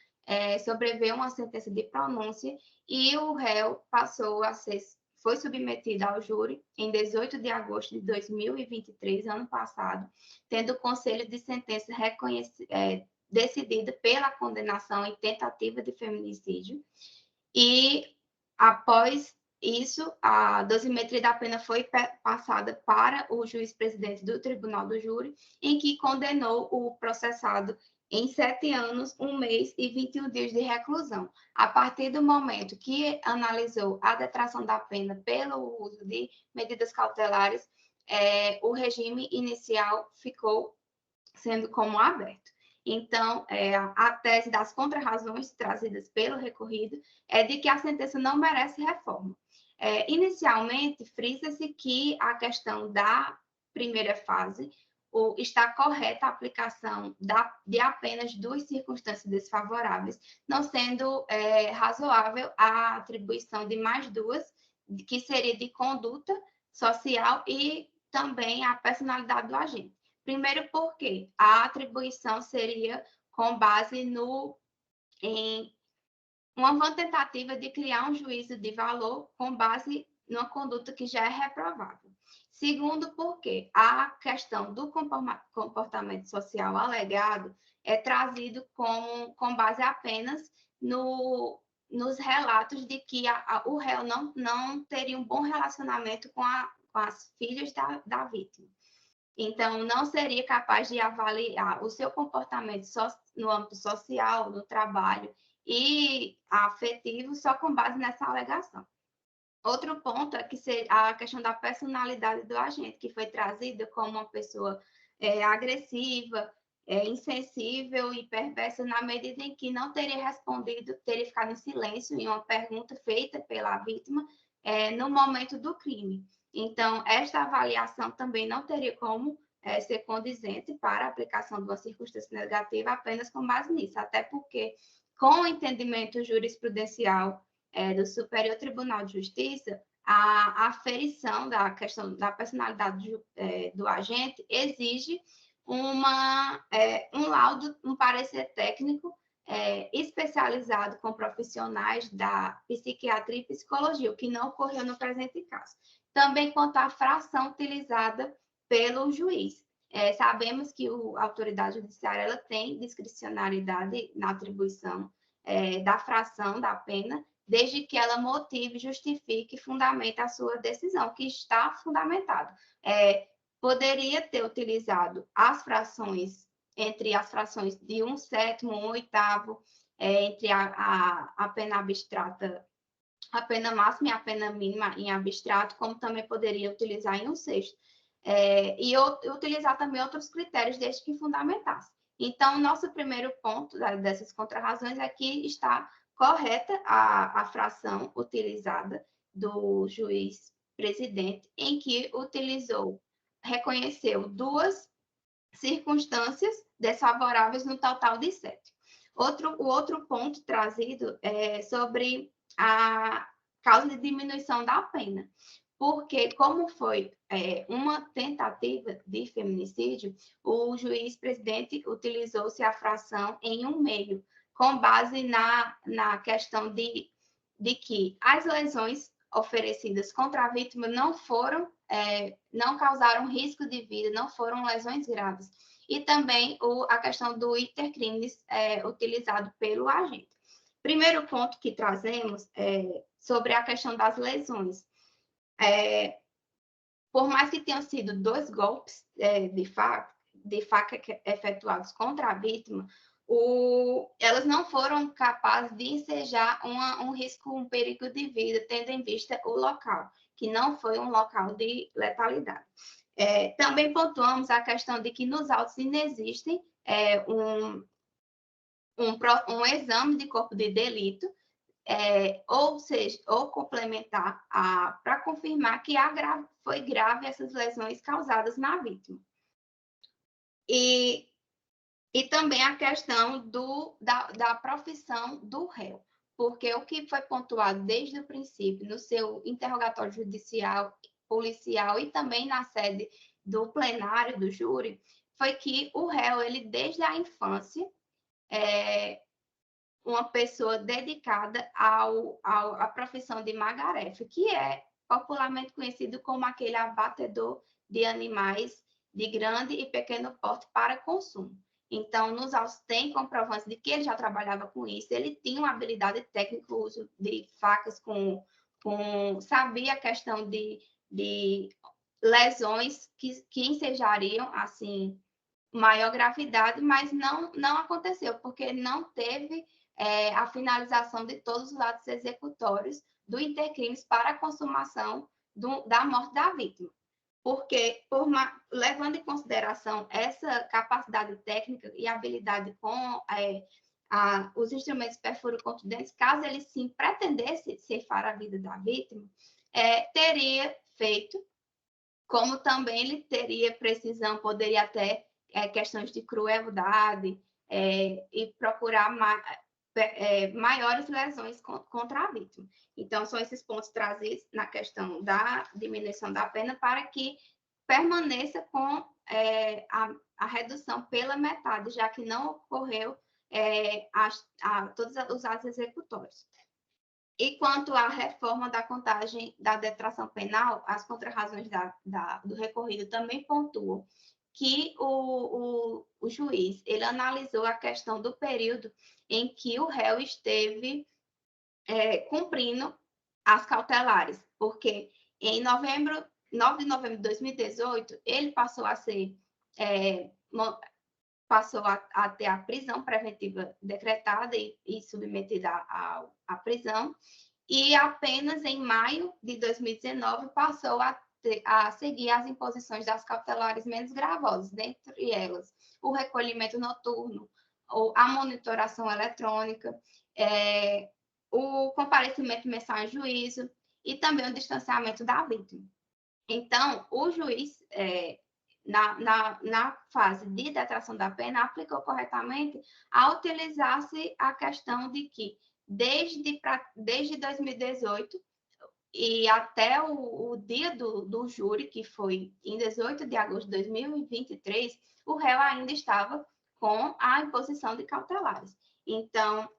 sobreveio uma sentença de pronúncia e o réu foi submetido ao júri em 18 de agosto de 2023, ano passado, tendo o conselho de sentença decidido pela condenação em tentativa de feminicídio. E, após isso, a dosimetria da pena foi passada para o juiz-presidente do Tribunal do Júri, em que condenou o processado em 7 anos, 1 mês e 21 dias de reclusão. A partir do momento que analisou a detração da pena pelo uso de medidas cautelares, o regime inicial ficou sendo como aberto. Então, a tese das contrarrazões trazidas pelo recorrido é de que a sentença não merece reforma. Inicialmente, frisa-se que a questão da primeira fase está correta a aplicação de apenas 2 circunstâncias desfavoráveis, não sendo razoável a atribuição de mais 2, que seria de conduta social e também a personalidade do agente. Primeiro porque a atribuição seria com base em uma tentativa de criar um juízo de valor com base numa conduta que já é reprovável. Segundo, porque a questão do comportamento social alegado é trazido com base apenas nos relatos de que o réu não teria um bom relacionamento com as filhas da vítima. Então, não seria capaz de avaliar o seu comportamento no âmbito social, no trabalho e afetivo só com base nessa alegação. Outro ponto é que a questão da personalidade do agente, que foi trazida como uma pessoa agressiva, insensível e perversa, na medida em que não teria respondido, teria ficado em silêncio em uma pergunta feita pela vítima no momento do crime. Então, esta avaliação também não teria como ser condizente para a aplicação de uma circunstância negativa apenas com base nisso, até porque, com o entendimento jurisprudencial do Superior Tribunal de Justiça, a aferição da questão da personalidade do agente exige um laudo, um parecer técnico especializado com profissionais da psiquiatria e psicologia, o que não ocorreu no presente caso. Também quanto à fração utilizada pelo juiz. Sabemos que a autoridade judiciária ela tem discricionariedade na atribuição da fração da pena, desde que ela motive, justifique e fundamente a sua decisão, que está fundamentado. Poderia ter utilizado as frações, entre as frações de 1/7, 1/8, entre a pena abstrata, a pena máxima e a pena mínima em abstrato, como também poderia utilizar em 1/6. E utilizar também outros critérios, desde que fundamentasse. Então, o nosso primeiro ponto dessas contrarrazões é que está correta a fração utilizada do juiz presidente, em que reconheceu 2 circunstâncias desfavoráveis no total de 7. O outro ponto trazido é sobre a causa de diminuição da pena, porque como foi uma tentativa de feminicídio, o juiz presidente utilizou-se a fração em 1/2, com base na questão de que as lesões oferecidas contra a vítima não causaram risco de vida, não foram lesões graves. E também a questão do iter criminis utilizado pelo agente. Primeiro ponto que trazemos é sobre a questão das lesões. Por mais que tenham sido 2 golpes de faca efetuados contra a vítima, elas não foram capazes de ensejar um risco, um perigo de vida, tendo em vista o local, que não foi um local de letalidade. Também pontuamos a questão de que nos autos inexistem um exame de corpo de delito, ou complementar para confirmar que foi grave essas lesões causadas na vítima. E também a questão da profissão do réu, porque o que foi pontuado desde o princípio, no seu interrogatório judicial, policial e também na sede do plenário do júri, foi que o réu, ele desde a infância, uma pessoa dedicada à profissão de magarefe, que é popularmente conhecido como aquele abatedor de animais de grande e pequeno porte para consumo. Então, nos autos tem comprovantes de que ele já trabalhava com isso, ele tinha uma habilidade técnica, o uso de facas sabia a questão de lesões que ensejariam, assim, maior gravidade, mas não aconteceu, porque não teve a finalização de todos os atos executórios do iter criminis para a consumação da morte da vítima. Porque, levando em consideração essa capacidade técnica e habilidade com os instrumentos perfuro-contundentes, caso ele sim pretendesse ceifar a vida da vítima, teria feito, como também ele teria precisão, poderia até questões de crueldade e procurar maiores lesões contra a vítima. Então, são esses pontos trazidos na questão da diminuição da pena para que permaneça com a redução pela metade, já que não ocorreu todos os atos executórios. E quanto à reforma da contagem da detração penal, as contrarrazões do recorrido também pontuam que o juiz ele analisou a questão do período em que o réu esteve cumprindo as cautelares, porque em 9 de novembro de 2018, ele passou a ter a prisão preventiva decretada e submetida à prisão, e apenas em maio de 2019 passou a seguir as imposições das cautelares menos gravosas, dentre elas o recolhimento noturno, a monitoração eletrônica, o comparecimento mensal em juízo e também o distanciamento da vítima. Então, o juiz, na fase de detração da pena, aplicou corretamente ao utilizar-se a questão de que, desde 2018 e até o dia do júri, que foi em 18 de agosto de 2023, o réu ainda estava com a imposição de cautelares. Então,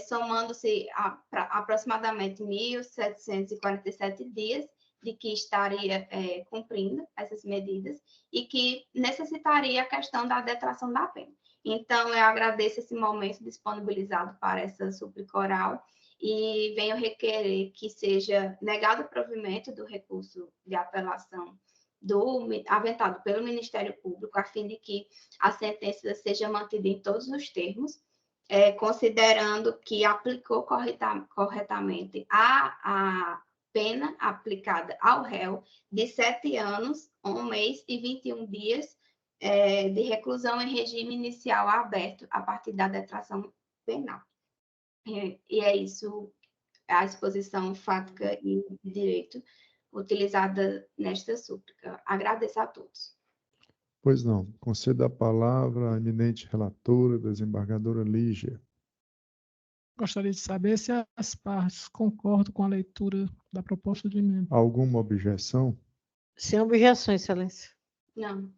somando-se aproximadamente 1.747 dias de que estaria cumprindo essas medidas e que necessitaria a questão da detração da pena. Então, eu agradeço esse momento disponibilizado para essa súplica oral e venho requerer que seja negado o provimento do recurso de apelação aventado pelo Ministério Público, a fim de que a sentença seja mantida em todos os termos, considerando que aplicou corretamente a pena aplicada ao réu de 7 anos, 1 mês e 21 dias de reclusão em regime inicial aberto a partir da detração penal. E é isso, a exposição fática e de direito utilizada nesta súplica. Agradeço a todos. Pois não. Concedo a palavra à eminente relatora, desembargadora Lígia. Gostaria de saber se as partes concordam com a leitura da proposta de emenda. Alguma objeção? Sem objeção, Excelência. Não.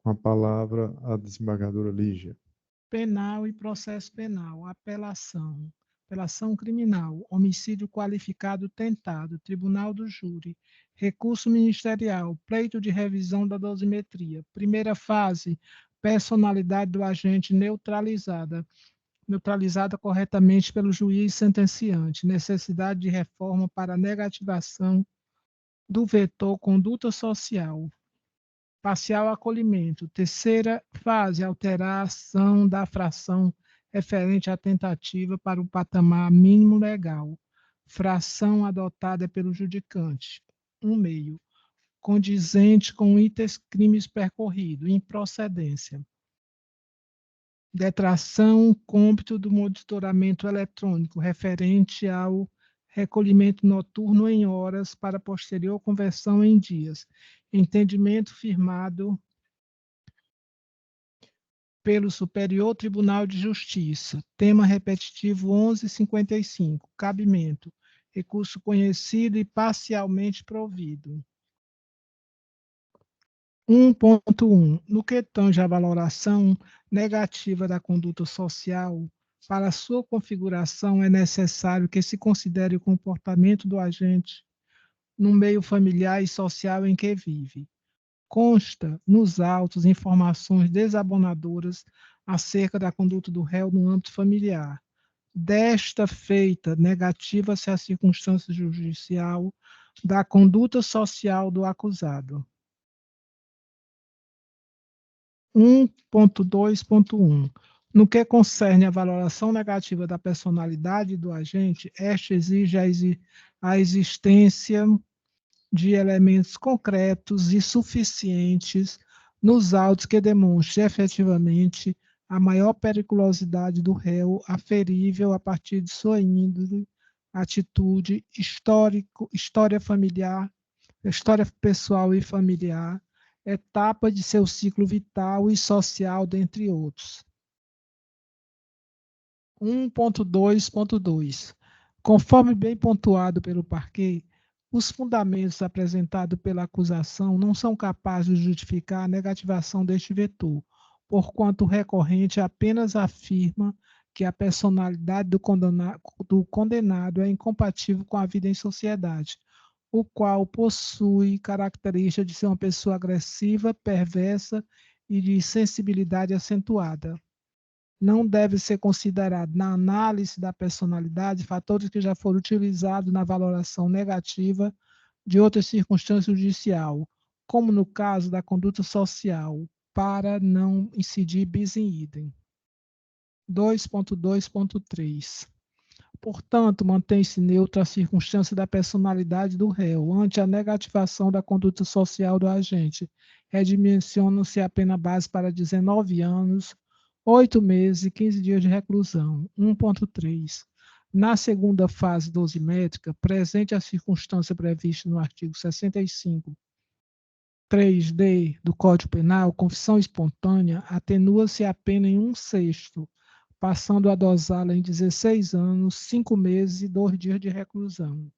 Com a palavra a desembargadora Lígia. Penal e processo penal, apelação, apelação criminal, homicídio qualificado tentado, tribunal do júri, recurso ministerial, pleito de revisão da dosimetria. Primeira fase, personalidade do agente neutralizada corretamente pelo juiz sentenciante, necessidade de reforma para negativação do vetor conduta social. Parcial acolhimento. Terceira fase, alteração da fração referente à tentativa para o patamar mínimo legal. Fração adotada pelo judicante. 1/2. Condizente com itens crimes percorrido. Improcedência. Detração, cômputo do monitoramento eletrônico referente ao recolhimento noturno em horas para posterior conversão em dias. Entendimento firmado pelo Superior Tribunal de Justiça. Tema repetitivo 1155. Cabimento. Recurso conhecido e parcialmente provido. 1.1. No que tange à valoração negativa da conduta social, para sua configuração é necessário que se considere o comportamento do agente no meio familiar e social em que vive. Consta nos autos informações desabonadoras acerca da conduta do réu no âmbito familiar. Desta feita, negativa-se a circunstância judicial da conduta social do acusado. 1.2.1. No que concerne à valoração negativa da personalidade do agente, esta exige a existência de elementos concretos e suficientes nos autos que demonstrem efetivamente a maior periculosidade do réu aferível a partir de sua índole, atitude, história familiar, história pessoal e familiar, etapa de seu ciclo vital e social, dentre outros. 1.2.2. Conforme bem pontuado pelo parquet, os fundamentos apresentados pela acusação não são capazes de justificar a negativação deste vetor, porquanto o recorrente apenas afirma que a personalidade do condenado é incompatível com a vida em sociedade, o qual possui característica de ser uma pessoa agressiva, perversa e de sensibilidade acentuada. Não deve ser considerado na análise da personalidade fatores que já foram utilizados na valoração negativa de outra circunstância judicial, como no caso da conduta social, para não incidir bis in idem. 2.2.3. Portanto, mantém-se neutra a circunstância da personalidade do réu ante a negativação da conduta social do agente. Redimensiona-se a pena base para 19 anos, 8 meses e 15 dias de reclusão. 1.3. Na segunda fase dosimétrica, presente a circunstância prevista no artigo 65, 3D do Código Penal, confissão espontânea, atenua-se a pena em 1/6, passando a dosá-la em 16 anos, 5 meses e 2 dias de reclusão.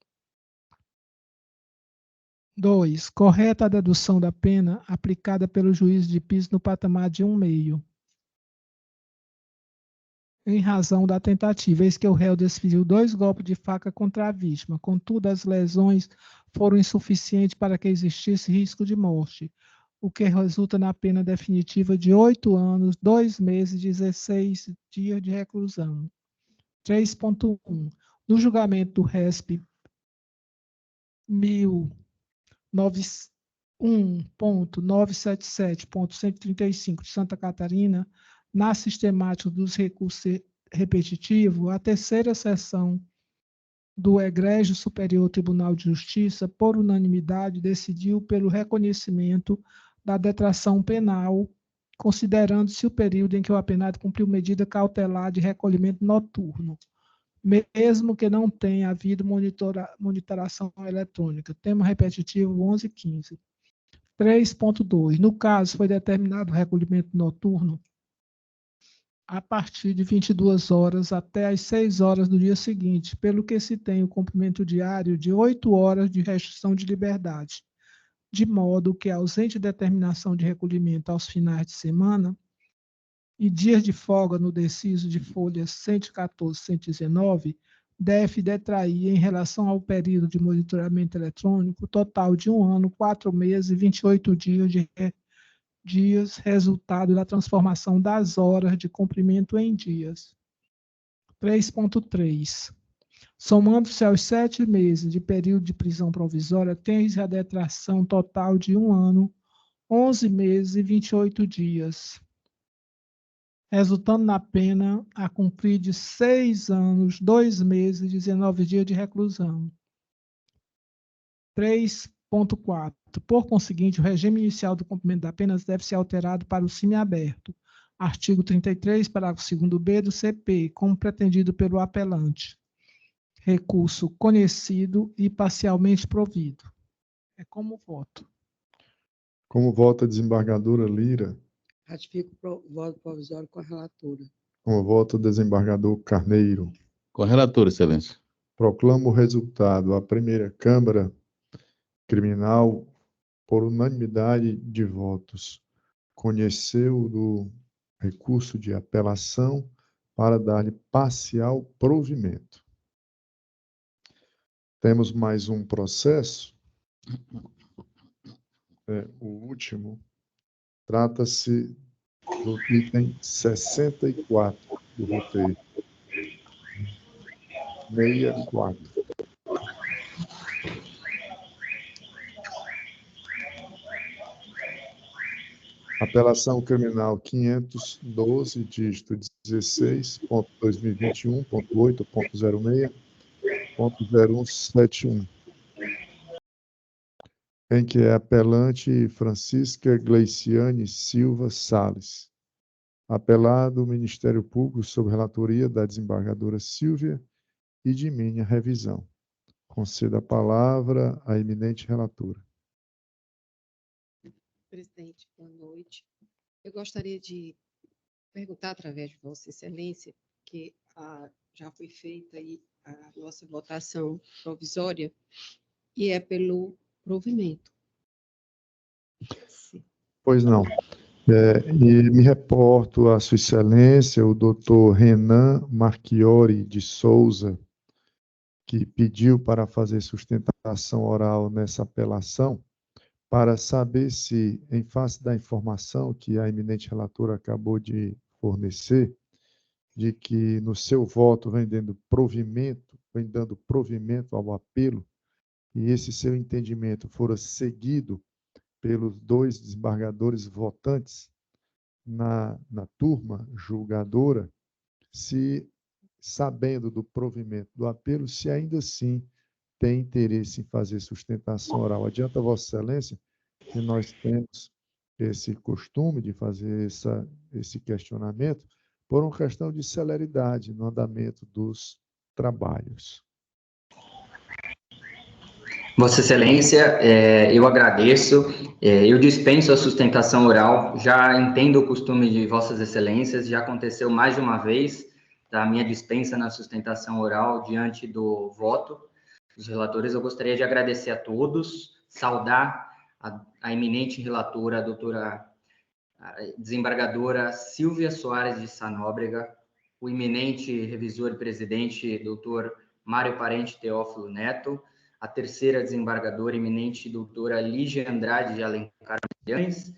2. Correta a dedução da pena aplicada pelo juiz de piso no patamar de 1/2. Em razão da tentativa, eis que o réu desferiu 2 golpes de faca contra a vítima. Contudo, as lesões foram insuficientes para que existisse risco de morte, o que resulta na pena definitiva de 8 anos, 2 meses e 16 dias de reclusão. 3.1. No julgamento do RESP 1001.977.135 de Santa Catarina, na sistemática dos recursos repetitivos, a terceira sessão do Egrégio Superior Tribunal de Justiça, por unanimidade, decidiu pelo reconhecimento da detração penal, considerando-se o período em que o apenado cumpriu medida cautelar de recolhimento noturno. mesmo que não tenha havido monitoração eletrônica. Tema repetitivo 1115. 3.2. No caso, foi determinado o recolhimento noturno a partir de 22 horas até as 6 horas do dia seguinte, pelo que se tem o cumprimento diário de 8 horas de restrição de liberdade, de modo que, ausente determinação de recolhimento aos finais de semana e dias de folga no deciso de folhas 114 e 119, deve detrair, em relação ao período de monitoramento eletrônico, total de 1 ano, 4 meses e 28 dias, resultado da transformação das horas de cumprimento em dias. 3.3. Somando-se aos 7 meses de período de prisão provisória, tem-se a detração total de 1 ano, 11 meses e 28 dias, resultando na pena a cumprir de 6 anos, 2 meses e 19 dias de reclusão. 3.4. Por conseguinte, o regime inicial do cumprimento da pena deve ser alterado para o semiaberto. Artigo 33, parágrafo 2º-b do CP, como pretendido pelo apelante. Recurso conhecido e parcialmente provido. É como voto. Como vota a desembargadora Lira? Ratifico o voto provisório com a relatora. Como vota o desembargador Carneiro? Com a relatora, excelência. Proclamo o resultado. A primeira Câmara Criminal, por unanimidade de votos, conheceu do recurso de apelação para dar-lhe parcial provimento. Temos mais um processo, o último, trata-se do item 64 do roteiro. 64. Apelação criminal 512, dígito 16.2021.8.06.0171, em que é apelante Francisca Gleiciane Silva Sales. Apelado o Ministério Público sob relatoria da desembargadora Silvia e de minha revisão. Concedo a palavra à eminente relatora. Presidente, boa noite. Eu gostaria de perguntar, através de Vossa Excelência, que já foi feita aí a nossa votação provisória, e é pelo provimento. Sim. Pois não. E me reporto a Sua Excelência, o doutor Renan Marchiori de Souza, que pediu para fazer sustentação oral nessa apelação, para saber se, em face da informação que a eminente relatora acabou de fornecer, de que no seu voto vem dando provimento ao apelo, e esse seu entendimento fora seguido pelos 2 desembargadores votantes na turma julgadora, se, sabendo do provimento do apelo, se ainda assim tem interesse em fazer sustentação oral. Adianta Vossa Excelência que nós temos esse costume de fazer esse questionamento por uma questão de celeridade no andamento dos trabalhos. Vossa Excelência, eu agradeço, eu dispenso a sustentação oral, já entendo o costume de Vossas Excelências, já aconteceu mais de uma vez da minha dispensa na sustentação oral diante do voto dos relatores. Eu gostaria de agradecer a todos, saudar a eminente relatora, a doutora desembargadora Silvia Soares de Sanóbrega, o eminente revisor e presidente, doutor Mário Parente Teófilo Neto, a terceira desembargadora, eminente doutora Lígia Andrade de Alencar Magalhães,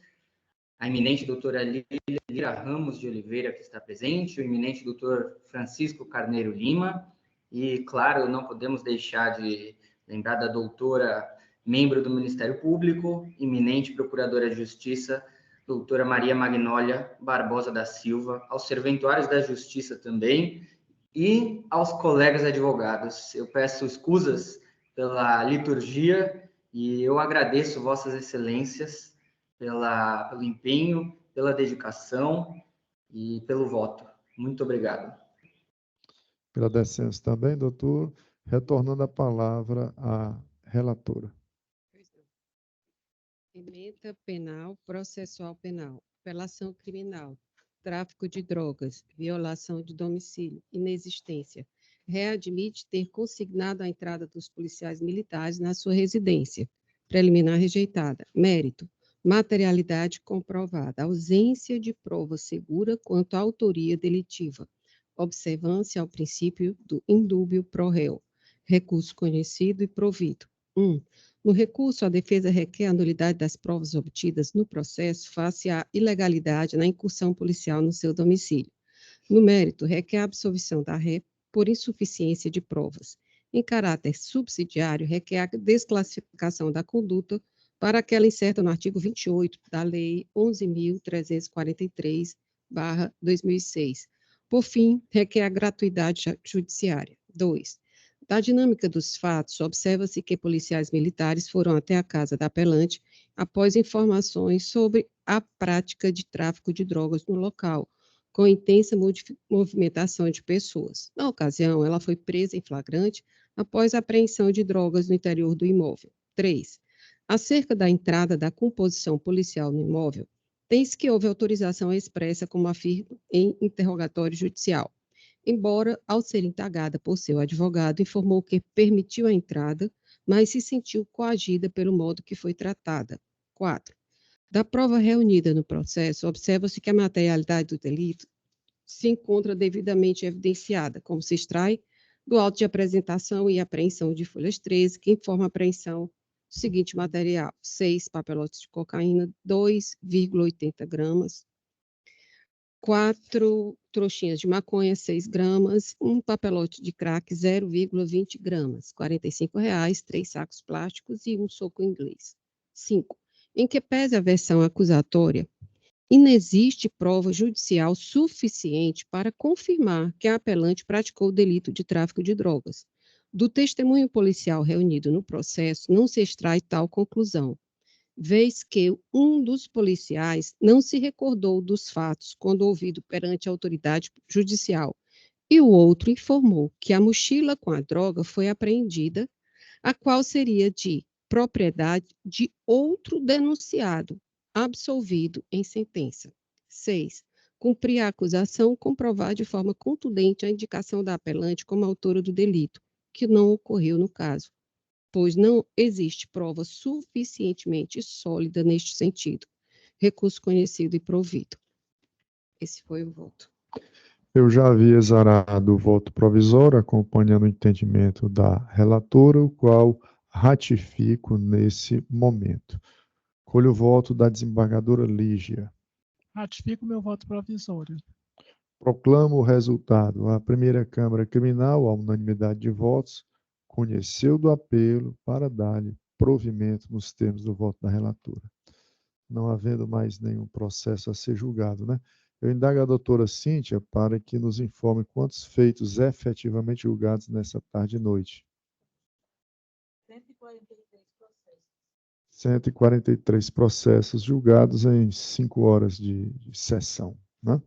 a eminente doutora Lira Ramos de Oliveira, que está presente, o eminente doutor Francisco Carneiro Lima, e, claro, não podemos deixar de lembrar da doutora, membro do Ministério Público, eminente procuradora de Justiça, doutora Maria Magnólia Barbosa da Silva, aos serventuários da Justiça também, e aos colegas advogados. Eu peço escusas pela liturgia e eu agradeço Vossas Excelências pelo empenho, pela dedicação e pelo voto. Muito obrigado. Agradecemos também, doutor. Retornando a palavra à relatora. Ementa penal, processual penal, apelação criminal, tráfico de drogas, violação de domicílio, inexistência. Readmite ter consignado a entrada dos policiais militares na sua residência. Preliminar rejeitada. Mérito. Materialidade comprovada. Ausência de prova segura quanto à autoria delitiva. Observância ao princípio do indúbio pro réu. Recurso conhecido e provido. 1. No recurso, a defesa requer a nulidade das provas obtidas no processo face à ilegalidade na incursão policial no seu domicílio. No mérito, requer a absolvição da ré por insuficiência de provas. Em caráter subsidiário, requer a desclassificação da conduta para aquela incerta no artigo 28 da Lei 11.343/2006. Por fim, requer a gratuidade judiciária. 2. Da dinâmica dos fatos, observa-se que policiais militares foram até a casa da apelante após informações sobre a prática de tráfico de drogas no local, com intensa movimentação de pessoas. Na ocasião, ela foi presa em flagrante após a apreensão de drogas no interior do imóvel. 3. Acerca da entrada da composição policial no imóvel, tem-se que houve autorização expressa, como afirma em interrogatório judicial. Embora, ao ser indagada por seu advogado, informou que permitiu a entrada, mas se sentiu coagida pelo modo que foi tratada. 4. Da prova reunida no processo, observa-se que a materialidade do delito se encontra devidamente evidenciada, como se extrai do auto de apresentação e apreensão de folhas 13, que informa a apreensão do seguinte material: 6 papelotes de cocaína, 2,80 gramas, 4 trouxinhas de maconha, 6 gramas, 1 papelote de crack, 0,20 gramas, R$45, 3 sacos plásticos e 1 soco inglês. 5. Em que pese a versão acusatória, inexiste prova judicial suficiente para confirmar que a apelante praticou o delito de tráfico de drogas. Do testemunho policial reunido no processo, não se extrai tal conclusão, vez que um dos policiais não se recordou dos fatos quando ouvido perante a autoridade judicial, e o outro informou que a mochila com a droga foi apreendida, a qual seria de propriedade de outro denunciado, absolvido em sentença. 6. Cumprir a acusação, comprovar de forma contundente a indicação da apelante como autora do delito, que não ocorreu no caso, pois não existe prova suficientemente sólida neste sentido. Recurso conhecido e provido. Esse foi o voto. Eu já havia exarado o voto provisório, acompanhando o entendimento da relatora, o qual ratifico nesse momento. Colho o voto da desembargadora Lígia. Ratifico meu voto provisório. Proclamo o resultado. A primeira Câmara Criminal, à unanimidade de votos, conheceu do apelo para dar-lhe provimento nos termos do voto da relatora. Não havendo mais nenhum processo a ser julgado, né? Eu indago a doutora Cíntia para que nos informe quantos feitos efetivamente julgados nessa tarde e noite. 143 processos julgados em 5 horas de sessão, né?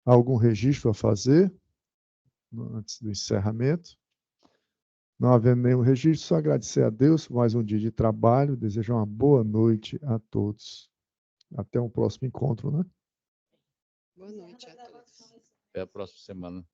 Há algum registro a fazer antes do encerramento? Não havendo nenhum registro, só agradecer a Deus por mais um dia de trabalho, desejar uma boa noite a todos. Até um próximo encontro, né? Boa noite a todos. Até a próxima semana.